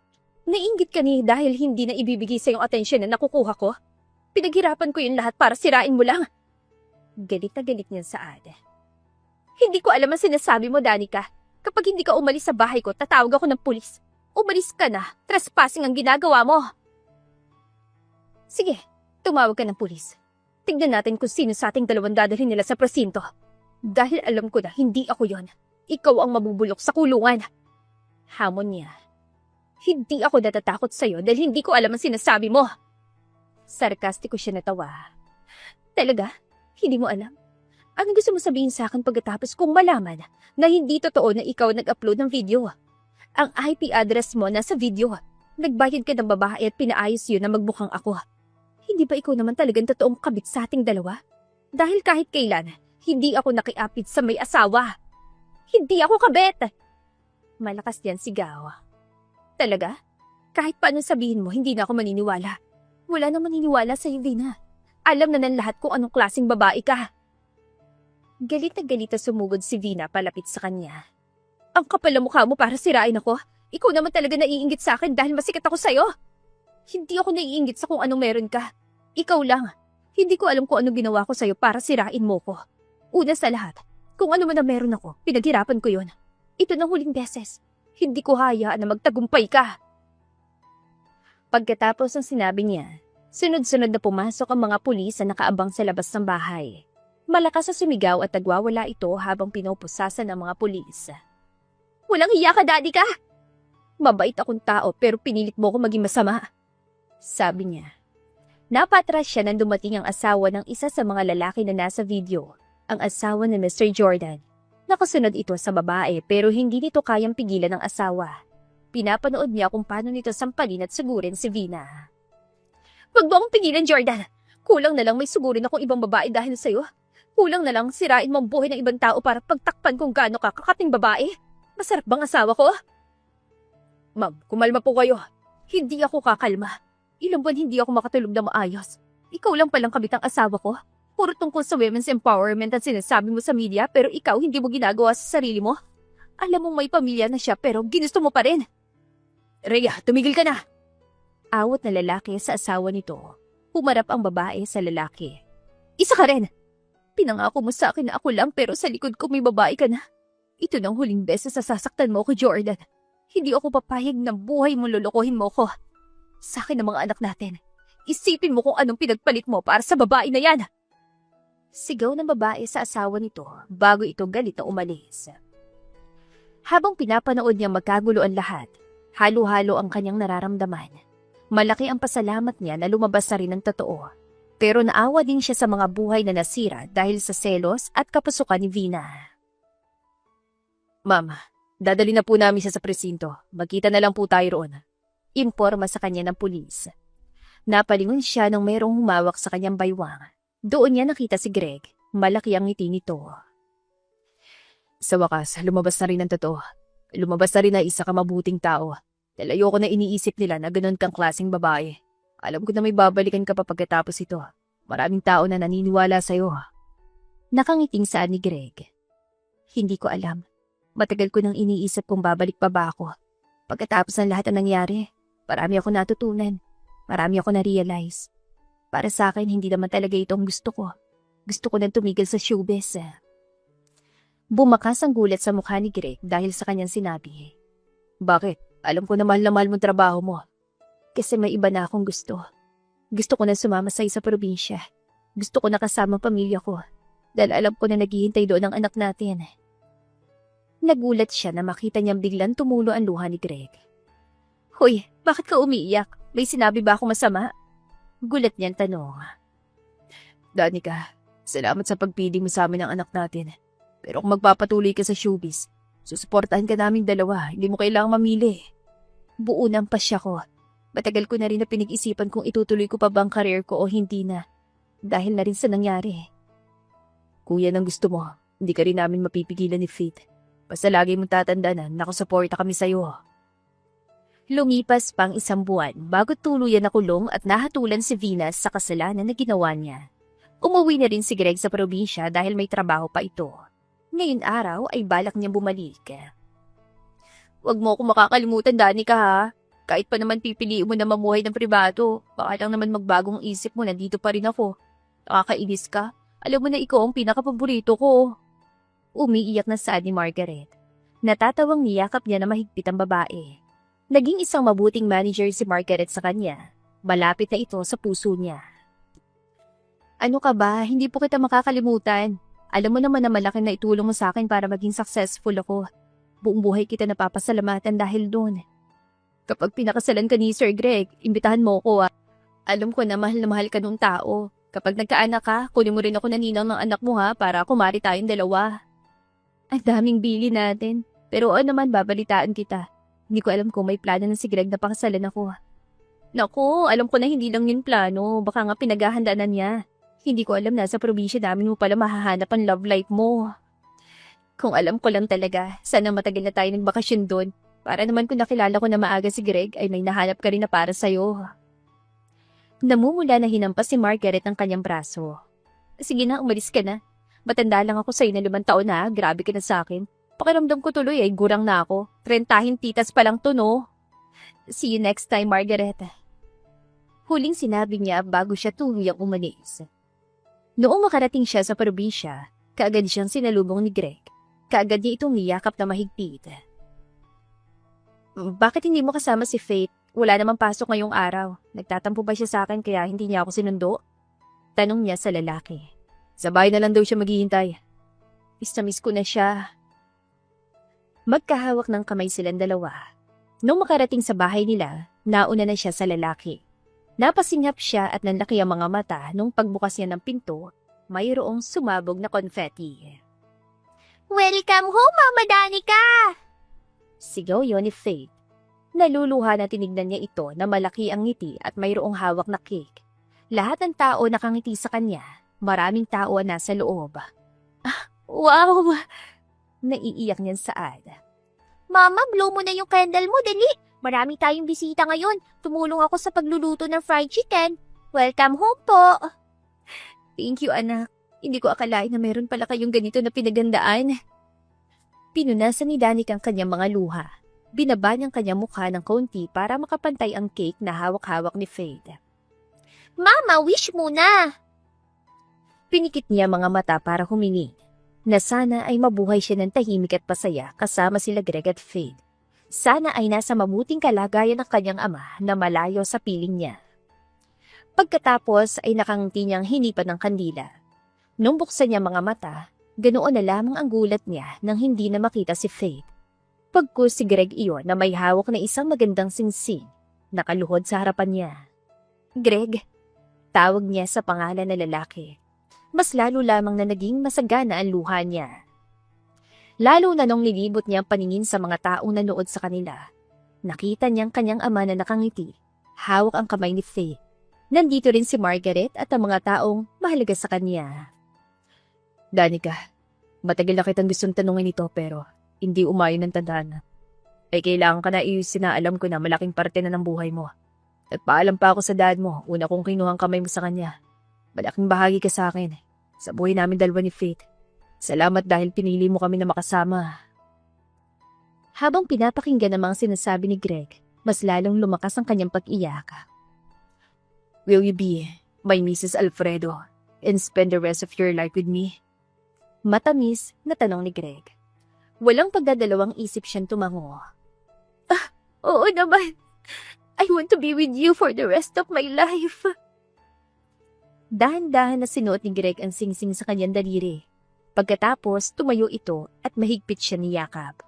Naiinggit ka ni dahil hindi na ibibigay sa iyong atensyon na nakukuha ko. Pinaghirapan ko yun lahat para sirain mo lang. Galit na galit niyan sa Ada. Hindi ko alam ang sinasabi mo, Danica. Kapag hindi ka umalis sa bahay ko, tatawag ako ng pulis. Umalis ka na. Trespassing ang ginagawa mo. Sige, tumawag ka ng pulis. Tignan natin kung sino sa ating dalawang dadalhin nila sa presinto. Dahil alam ko na hindi ako yon. Ikaw ang mabubulok sa kulungan. Hamon niya. Hindi ako natatakot sa'yo dahil hindi ko alam ang sinasabi mo. Sarkastiko siya natawa. Talaga? Hindi mo alam? Ano gusto mo sabihin sa akin pagkatapos kung malaman na hindi totoo na ikaw nag-upload ng video? Ang IP address mo nasa video. Nagbayad ka ng babae at pinaayos yun na magmukhang ako. Hindi ba ikaw naman talagang totoong kabit sa ating dalawa? Dahil kahit kailan, hindi ako nakiapit sa may asawa. Hindi ako kabit! Malakas yan sigaw. Talaga? Kahit paano sabihin mo, hindi na ako maniniwala. Wala nang maniniwala sa'yo, Vina. Alam na ng lahat kung anong klaseng babae ka. Galit na sumugod si Vina palapit sa kanya. Ang kapal na mukha mo para sirain ako. Ikaw naman talaga naiinggit sa akin dahil masikat ako sa'yo. Hindi ako naiinggit sa kung anong meron ka. Ikaw lang. Hindi ko alam kung anong ginawa ko sa'yo para sirain mo ko. Una sa lahat, kung ano man na meron ako, pinaghirapan ko yun. Ito na huling beses. Hindi ko hayaan na magtagumpay ka. Pagkatapos ng sinabi niya, sunod-sunod na pumasok ang mga pulis na nakaabang sa labas ng bahay. Malakas sa sumigaw at nagwawala ito habang pinupusasan ng mga pulis. Walang hiya ka, Daddy ka! Mabait akong tao pero pinilit mo ko maging masama. Sabi niya. Napatras siya nang dumating ang asawa ng isa sa mga lalaki na nasa video, ang asawa ni Mr. Jordan. Nakasunod ito sa babae pero hindi nito kayang pigilan ng asawa. Pinapanood niya kung paano nito sampalin at sugurin si Vina. Wag mo akong pigilan, Jordan. Kulang na lang may sugurin akong ibang babae dahil sa'yo. Kulang na lang sirain mo ang buhay ng ibang tao para pagtakpan kung gaano ka kakating babae. Masarap bang asawa ko? Ma'am, kumalma po kayo. Hindi ako kakalma. Ilang buwan hindi ako makatulog na maayos. Ikaw lang palang kabitang asawa ko. Puro tungkol sa women's empowerment ang sinasabi mo sa media pero ikaw hindi mo ginagawa sa sarili mo. Alam mong may pamilya na siya pero ginusto mo pa rin. Rhea, tumigil ka na! Awat na lalaki sa asawa nito. Humarap ang babae sa lalaki. Isa ka rin! Pinangako mo sa akin na ako lang pero sa likod ko may babae ka na. Ito nang huling beses sa sasaktan mo ko, Jordan. Hindi ako papayag na buhay mo lulukohin mo ko. Sa akin ang mga anak natin. Isipin mo kung anong pinagpalit mo para sa babae na yan. Sigaw ng babae sa asawa nito bago ito galit na umalis. Habang pinapanood niyang magkagulo ang lahat, halo-halo ang kanyang nararamdaman. Malaki ang pasalamat niya na lumabas na rin ang totoo. Pero naawa din siya sa mga buhay na nasira dahil sa selos at kapasukan ni Vina. Ma'am, dadali na po namin siya sa presinto. Magkita na lang po tayo roon. Imporma sa kanya ng pulis. Napalingon siya nang mayroong humawak sa kanyang baywang. Doon niya nakita si Greg. Malaki ang ngiti nito. Sa wakas, lumabas na rin ang totoo. Lumabas na rin na isa ka mabuting tao. Dahil ayoko na iniisip nila na ganun kang klaseng babae. Alam ko na may babalikan ka pa pagkatapos ito. Maraming tao na naniniwala sa'yo. Nakangiting saan ni Greg. Hindi ko alam. Matagal ko nang iniisip kung babalik pa ba ako. Pagkatapos ng lahat ng nangyari, marami ako natutunan. Marami ako na-realize. Para sa akin, hindi naman talaga ito ang gusto ko. Gusto ko nang tumigil sa showbiz. Bumakas ang gulat sa mukha ni Greg dahil sa kanyang sinabi. Bakit? Alam ko na mahal mong trabaho mo. Kasi may iba na akong gusto. Gusto ko na sumama sa isa probinsya. Gusto ko na kasama pamilya ko. Dahil alam ko na naghihintay doon ang anak natin. Nagulat siya na makita niyang biglang tumulo ang luha ni Greg. Hoy, bakit ka umiiyak? May sinabi ba akong masama? Gulat niyang tanong. Danica, salamat sa pagpili mo sa amin ng anak natin. Pero kung magpapatuloy ka sa showbiz, susuportahan ka naming dalawa. Hindi mo kailangang mamili. Buo ng pasya ko. Matagal ko na rin na pinag-isipan kung itutuloy ko pa bang career ko o hindi na. Dahil na rin sa nangyari. Kung yan ang gusto mo, hindi ka rin namin mapipigilan ni Faith. Basta lagi mong tatandaan na nakasuporta kami sa'yo. Lumipas pang 1 buwan bago tuluyan na kulong at nahatulan si Venus sa kasalanan na ginawa niya. Umuwi na rin si Greg sa probinsya dahil may trabaho pa ito. Ngayon araw ay balak niyang bumalik. Huwag mo akong makakalimutan, Danica, ha? Kahit pa naman pipiliin mo na mamuhay ng pribado, baka lang naman magbagong isip mo na dito pa rin ako. Nakakainis ka. Alam mo na ikaw ang pinakapaborito ko. Umiiyak na saad ni Margaret. Natatawang niyakap niya na mahigpit ang babae. Naging isang mabuting manager si Margaret sa kanya. Malapit na ito sa puso niya. Ano ka ba? Hindi po kita makakalimutan. Alam mo naman na malaki na itulong mo sa akin para maging successful ako. Buong buhay kita napapasalamatan dahil doon. Kapag pinakasalan ka ni Sir Greg, imbitahan mo ko. Alam ko na mahal ka nung tao. Kapag nagkaanak ka, kunin mo rin ako na ninang ng anak mo, ha, para kumari tayong dalawa. Ang daming bili natin. Pero oo naman, babalitaan kita. Hindi ko alam kung may plano na si Greg na pakasalan ako. Naku, alam ko na hindi lang yun plano. Baka nga pinaghahandaan na niya. Hindi ko alam na sa probinsya namin mo pala mahahanap ang love life mo. Kung alam ko lang talaga, sana matagal na tayo nagbakasyon doon. Para naman kung nakilala ko na maaga si Greg ay may nahanap ka rin na para sa'yo. Namumula na hinampas si Margaret ang kanyang braso. Sige na, umalis ka na. Matanda lang ako sa'yo na 5 taon na, grabe ka na sa'kin. Pakiramdam ko tuloy ay gurang na ako. 30 titas pa lang to, no? See you next time, Margaret. Huling sinabi niya bago siya tuluyang umalis. Noong makarating siya sa probinsya, kaagad siyang sinalubong ni Greg. Kaagad niya itong niyakap na mahigpit. Bakit hindi mo kasama si Faith? Wala namang pasok ngayong araw. Nagtatampo ba siya sa akin kaya hindi niya ako sinundo? Tanong niya sa lalaki. Sa bahay na lang daw siya maghihintay. Miss na miss ko na siya. Magkahawak ng kamay silang dalawa. Nung makarating sa bahay nila, nauna na siya sa lalaki. Napasinghap siya at nanlaki ang mga mata nung pagbukas niya ng pinto, mayroong sumabog na konfeti. Welcome home, Mama Danica! Sigaw yon ni Faith. Naluluha na tinignan niya ito na malaki ang ngiti at mayroong hawak na cake. Lahat ng tao nakangiti sa kanya. Maraming tao ang nasa loob. Wow! Naiiyak niyan saad. Mama, blow mo na yung candle mo, dali! Marami tayong bisita ngayon. Tumulong ako sa pagluluto ng fried chicken. Welcome home po! Thank you, anak. Hindi ko akalain na meron pala kayong ganito na pinagandaan. Pinunasan ni Danica ang kanyang mga luha. Binaba niyang kanyang mukha ng kaunti para makapantay ang cake na hawak-hawak ni Faith. Mama, wish muna! Pinikit niya mga mata para humingi. Na sana ay mabuhay siya ng tahimik at pasaya kasama sila Greg at Faith. Sana ay nasa mabuting kalagayan ng kanyang ama na malayo sa piling niya. Pagkatapos ay nakangiti niyang hinipan ng kandila. Nung buksan niya mga mata, ganoon na lamang ang gulat niya nang hindi na makita si Faith. Pagkus si Greg iyon na may hawak na isang magandang singsing, nakaluhod sa harapan niya. Greg, tawag niya sa pangalan na lalaki. Mas lalo lamang na naging masagana ang luha niya. Lalo na nung nilibot niya ang paningin sa mga taong nanood sa kanila. Nakita niyang kanyang ama na nakangiti, hawak ang kamay ni Faith. Nandito rin si Margaret at ang mga taong mahalaga sa kanya. Danica, Matagal na kitang gustong tanungin ito pero hindi umayon ng tandaan. Ay kailangan ka na iusin na alam ko na malaking parte na ng buhay mo. Nagpaalam pa ako sa dad mo, una kong kinuhang kamay mo sa kanya. Malaking bahagi ka sa akin, sa buhay namin dalawa ni Faith. Salamat dahil pinili mo kami na makasama. Habang pinapakinggan ang mga sinasabi ni Greg, mas lalong lumakas ang kanyang pag-iyak. Will you be my Mrs. Alfredo and spend the rest of your life with me? Matamis na tanong ni Greg. Walang pagdadalawang isip siyang tumango. Oo naman. I want to be with you for the rest of my life. Dahan-dahan na sinuot ni Greg ang singsing sa kanyang daliri. Pagkatapos, tumayo ito at mahigpit siya ni Yakap.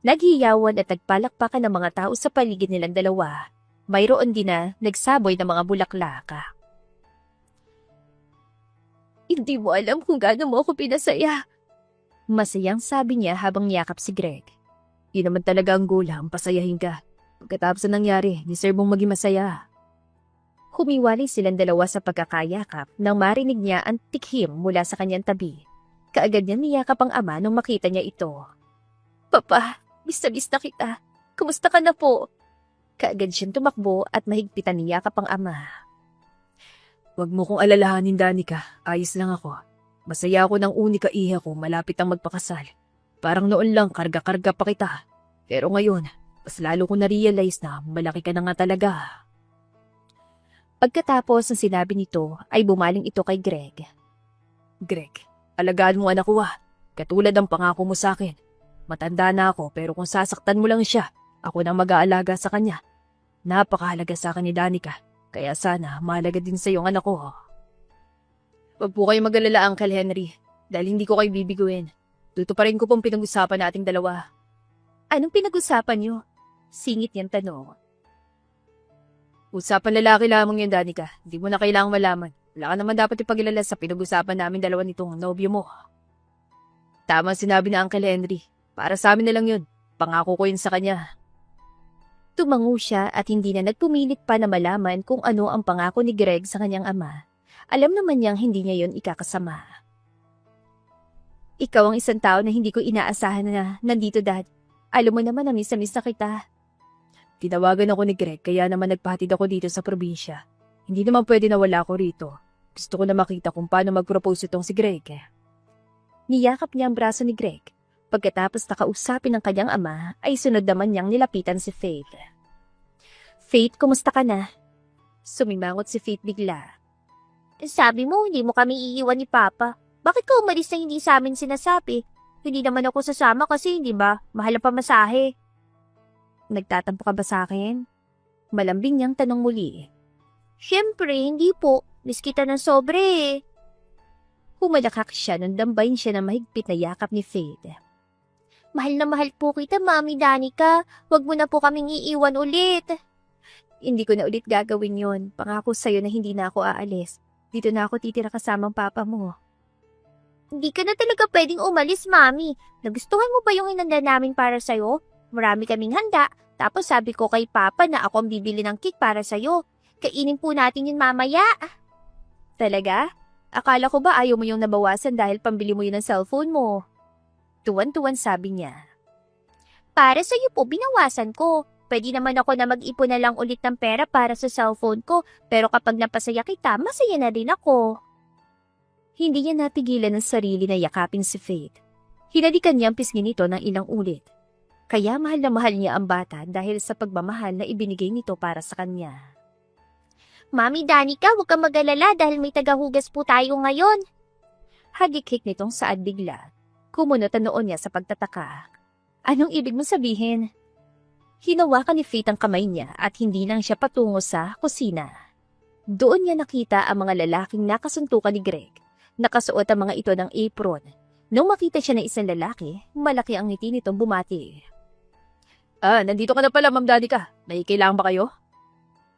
Naghiyawan at nagpalakpakan ng mga tao sa paligid nilang dalawa. Mayroon din na nagsaboy ng mga bulaklaka. Hindi mo alam kung gaano mo ako pinasaya. Masayang sabi niya habang yakap si Greg. Yun naman talaga ang goal, pasayahin ka. Pagkatapos na nangyari, deserve mong maging masaya. Humiwalay silang dalawa sa pagkakayakap nang marinig niya ang tikhim mula sa kanyang tabi. Kaagad niya niyakap ang ama nung makita niya ito. Papa, miss na kita. Kumusta ka na po? Kaagad siyang tumakbo at mahigpitan niyakap ang ama. Huwag mo kong alalahanin, Danica. Ayos lang ako. Masaya ako ng unika iha ko malapit ang magpakasal. Parang noon lang karga-karga pa kita. Pero ngayon, mas lalo ko na-realize na malaki ka na nga talaga. Pagkatapos ng sinabi nito ay bumaling ito kay Greg. Greg, alagaan mo anak ko Katulad ang pangako mo sa akin. Matanda na ako pero kung sasaktan mo lang siya, ako nang mag-aalaga sa kanya. Napakahalaga sa akin ni Danica. Kaya sana mahalaga din sa iyong anak ko. Huwag po kayo mag-alala, Uncle Henry. Dahil hindi ko kayo bibiguin. Tutuparin ko pong pinag-usapan nating dalawa. Anong pinag-usapan niyo? Singit niyang tanong. Usapan lalaki lamang yun, Danica. Hindi mo na kailangang malaman. Wala ka naman dapat ipagilala sa pinag-usapan namin dalawa nitong nobyo mo. Tama sinabi na Uncle Henry. Para sa amin na lang yun. Pangako ko yun sa kanya. Tumango siya at hindi na nagpumilit pa na malaman kung ano ang pangako ni Greg sa kanyang ama. Alam naman niyang hindi niya yun ikakasama. Ikaw ang isang tao na hindi ko inaasahan na nandito, Dad. Alam mo naman na miss na kita. Tinawagan ako ni Greg kaya naman nagpahatid ako dito sa probinsya. Hindi naman pwede na wala ako rito. Gusto ko na makita kung paano mag-propose itong si Greg. Niyakap niya ang braso ni Greg. Pagkatapos nakausapin ng kanyang ama, ay sunod naman niyang nilapitan si Faith. Faith, kumusta ka na? Sumimangot si Faith bigla. Sabi mo, hindi mo kami iiwan ni Papa. Bakit ka umalis na hindi sa amin sinasabi? Hindi naman ako sasama kasi, hindi ba? Mahal ang pamasahe. Nagtatampo ka ba sa akin? Malambing niyang tanong muli. Siyempre, hindi po. Miss kita ng sobre eh. Humalakak siya nung dambayin siya ng mahigpit na yakap ni Faith. Mahal na mahal po kita, Mami Danica. Huwag mo na po kaming iiwan ulit. Hindi ko na ulit gagawin yon. Pangako sa'yo na hindi na ako aalis. Dito na ako titira kasamang papa mo. Hindi ka na talaga pwedeng umalis, Mami. Nagustuhan mo ba yung hinanda namin para sa'yo? Marami kaming handa. Tapos sabi ko kay Papa na ako ang bibili ng cake para sa'yo. Kainin po natin yun mamaya. Talaga? Akala ko ba ayaw mo yung nabawasan dahil pambili mo yun ng cellphone mo? Tuwan-tuwan sabi niya. Para sa'yo po, binawasan ko. Pwede naman ako na mag-ipon na lang ulit ng pera para sa cellphone ko. Pero kapag napasaya kita, masaya na rin ako. Hindi niya napigilan ng sarili na yakapin si Faith. Hinalikan niya ang pisngi nito ng ilang ulit. Kaya mahal na mahal niya ang bata dahil sa pagmamahal na ibinigay nito para sa kanya. Mami Danica, huwag kang mag-alala dahil may tagahugas po tayo ngayon. Hagik-hik nitong saad bigla. Kumunot ang noon niya sa pagtataka. Anong ibig mong sabihin? Hinawakan ni Faith ang kamay niya at hindi lang siya patungo sa kusina. Doon niya nakita ang mga lalaking nakasuntukan ni Greg. Nakasuot ang mga ito ng apron. Nung makita siya ng isang lalaki, malaki ang ngiti nitong bumati. Nandito ka na pala, Ma'am Danica. May kailangan ba kayo?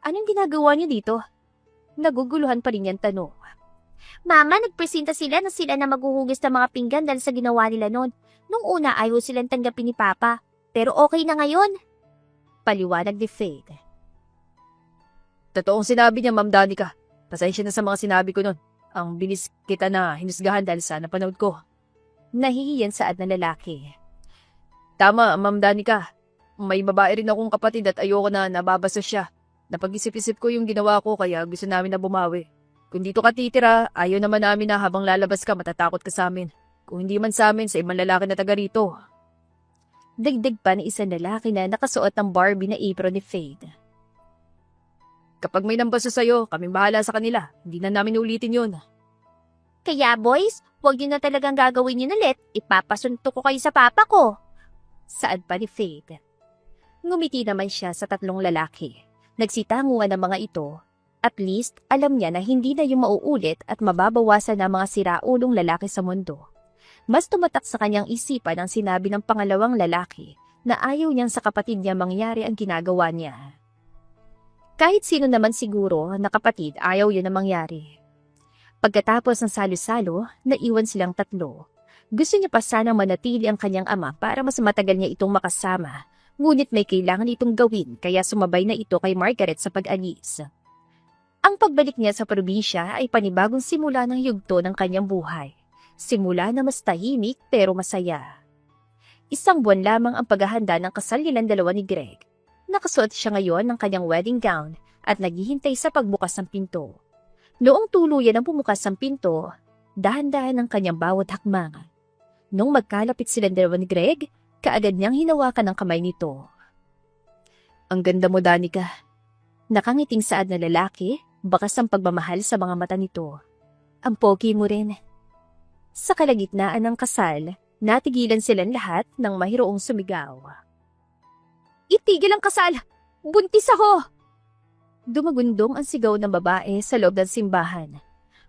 Anong ginagawa niyo dito? Naguguluhan pa rin niyang tanong. Mama, nagpresenta sila na maghuhugas ng mga pinggan dahil sa ginawa nila noon. Nung una, ayaw silang tanggapin ni Papa. Pero okay na ngayon. Paliwanag ni Faith. Totoong sinabi niya, Ma'am Danica. Pasensya na sa mga sinabi ko noon. Ang bilis kita na hinusgahan dahil sa napanood ko. Nahihiyan saad na lalaki. Tama, Ma'am Danica. May babae rin akong kapatid at ayoko na nababasa siya. Napag-isip-isip ko yung ginawa ko kaya gusto namin na bumawi. Kung dito ka titira, ayaw naman namin na habang lalabas ka matatakot ka sa amin. Kung hindi man sa amin, sa ibang lalaki na taga rito. Dagdag pa ni isang lalaki na nakasuot ng Barbie na apron ni Fade. Kapag may nambasa sa'yo, kaming bahala sa kanila. Hindi na namin ulitin yun. Kaya boys, huwag niyo na talagang gagawin yun ulit. Ipapasunto ko kayo sa papa ko. Saad pa ni Fade. Ngumiti naman siya sa tatlong lalaki. Nagsitanguan ng mga ito. At least, alam niya na hindi na yung mauulit at mababawasan ng mga siraulong lalaki sa mundo. Mas tumatak sa kanyang isipan ang sinabi ng pangalawang lalaki na ayaw niyang sa kapatid niya mangyari ang ginagawa niya. Kahit sino naman siguro na kapatid ayaw yun na mangyari. Pagkatapos ng salo-salo, naiwan silang tatlo. Gusto niya pa sanang manatili ang kanyang ama para mas matagal niya itong makasama. Ngunit may kailangan itong gawin kaya sumabay na ito kay Margaret sa pag-alis. Ang pagbalik niya sa probinsya ay panibagong simula ng yugto ng kanyang buhay. Simula na mas tahimik pero masaya. Isang buwan lamang ang paghahanda ng kasal nilang dalawa ni Greg. Nakasuot siya ngayon ng kanyang wedding gown at naghihintay sa pagbukas ng pinto. Noong tuluyan ang bumukas ng pinto, dahan-dahan ang kanyang bawat hakbang. Nung magkalapit silang dalawa ni Greg, kaagad niyang hinawakan ang kamay nito. Ang ganda mo, Danica. Nakangiting saad na lalaki, bakas ang pagmamahal sa mga mata nito. Ang pogi mo rin. Sa kalagitnaan ng kasal, natigilan silang lahat ng mahiroong sumigaw. Itigil ang kasal! Buntis ako! Dumagundong ang sigaw ng babae sa loob ng simbahan.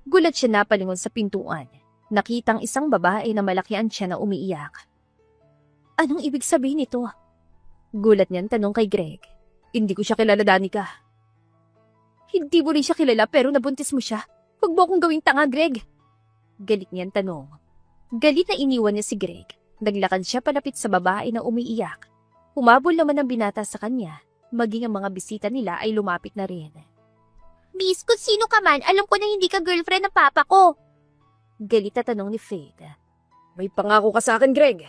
Gulat siya napalingon sa pintuan. Nakitang isang babae na malaki ang tiyan na umiiyak. Anong ibig sabihin nito? Gulat niyan tanong kay Greg. Hindi ko siya kilala, Danica. Hindi mo rin siya kilala pero nabuntis mo siya. Huwag mo akong gawing tanga, Greg. Galit niyan tanong. Galit na iniwan niya si Greg. Naglakad siya palapit sa babae na umiiyak. Humabol naman ang binata sa kanya. Maging ang mga bisita nila ay lumapit na rin. Miss, kung sino ka man, alam ko na hindi ka girlfriend ng papa ko. Galit na tanong ni Fade. May pangako ka sa akin, Greg.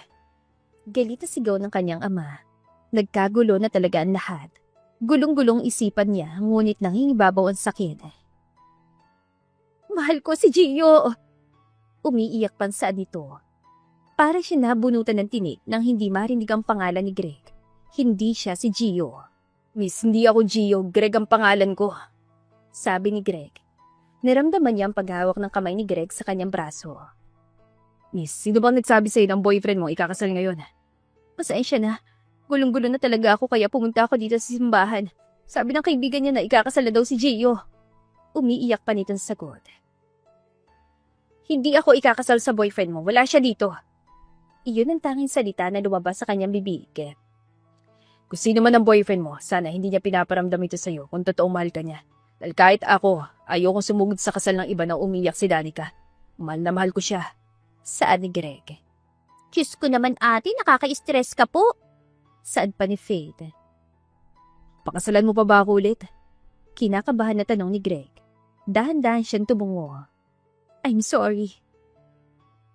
Galit na sigaw ng kanyang ama. Nagkagulo na talaga ang lahat. Gulong-gulong isipan niya, ngunit nangingibabaw ang sakit. Mahal ko si Gio! Umiiyak pa saan nito. Para siya nabunutan ng tinik nang hindi marinig ang pangalan ni Greg. Hindi siya si Gio. Miss, hindi ako Gio. Greg ang pangalan ko. Sabi ni Greg. Naramdaman niya ang paghawak ng kamay ni Greg sa kanyang braso. Miss, sino bang nagsabi sa'yo ng boyfriend mo ikakasal ngayon? Pasensya na. Gulong-gulo na talaga ako kaya pumunta ako dito sa simbahan. Sabi ng kaibigan niya na ikakasal na daw si Gio. Umiiyak pa nitong sagot. Hindi ako ikakasal sa boyfriend mo. Wala siya dito. Iyon ang tanging salita na lumabas sa kanyang bibig. Kung sino man ang boyfriend mo, sana hindi niya pinaparamdam ito sa'yo kung totoong mahal ka niya. Dahil kahit ako, ayokong sumugod sa kasal ng iba na umiyak si Danica. Mahal na mahal ko siya. Saad ni Greg. Diyos ko naman ate, nakaka-stress ka po. Saad pa ni Fade. Pakasalan mo pa ba ako ulit? Kinakabahan na tanong ni Greg. Dahan-dahan siyang tumungo. I'm sorry.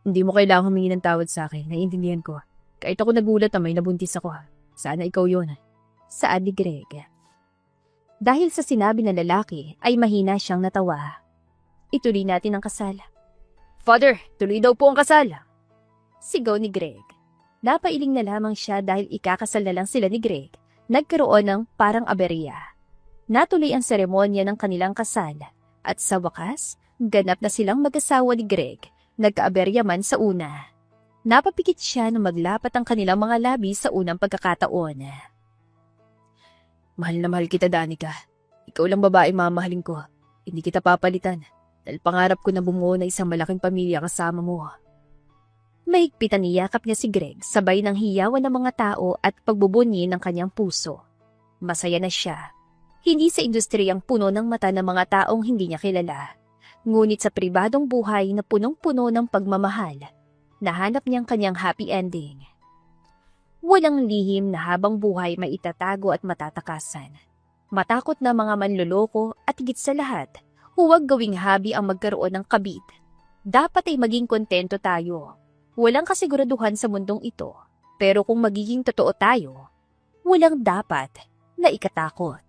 Hindi mo kailangang humingi ng tawad sa akin. Naiintindihan ko. Kahit ako nagulat na may nabuntis ako. Sana ikaw yun. Saad ni Greg. Dahil sa sinabi ng lalaki, ay mahina siyang natawa. Ituloy natin ang kasal. Father, tuloy daw po ang kasal. Sigaw ni Greg. Napailing na lamang siya dahil ikakasal na lang sila ni Greg. Nagkaroon ng parang aberya. Natuloy ang seremonya ng kanilang kasal. At sa wakas, ganap na silang mag-asawa ni Greg. Nagkaaberya man sa una. Napapikit siya na maglapat ang kanilang mga labi sa unang pagkakataon. Mahal na mahal kita, Danica. Ikaw lang babaeng mamahalin ko. Hindi kita papalitan. Dahil pangarap ko na bumuo na isang malaking pamilya kasama mo. Mahigpit ang niyakap niya si Greg sabay ng hiyawan ng mga tao at pagbubunyi ng kanyang puso. Masaya na siya. Hindi sa industriyang puno ng mata ng mga taong hindi niya kilala. Ngunit sa pribadong buhay na punong-puno ng pagmamahal, nahanap niyang kanyang happy ending. Walang lihim na habang buhay may itatago at matatakasan. Matakot na mga manloloko at higit sa lahat, huwag gawing hobby ang magkaroon ng kabit. Dapat ay maging kontento tayo. Walang kasiguraduhan sa mundong ito. Pero kung magiging totoo tayo, walang dapat na ikatakot.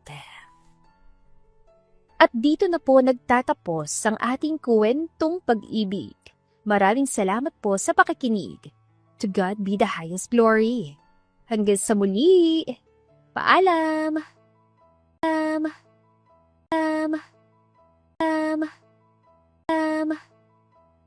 At dito na po nagtatapos ang ating kwentong pag-ibig. Maraming salamat po sa pakikinig. To God be the highest glory. Hanggang sa muli. Paalam!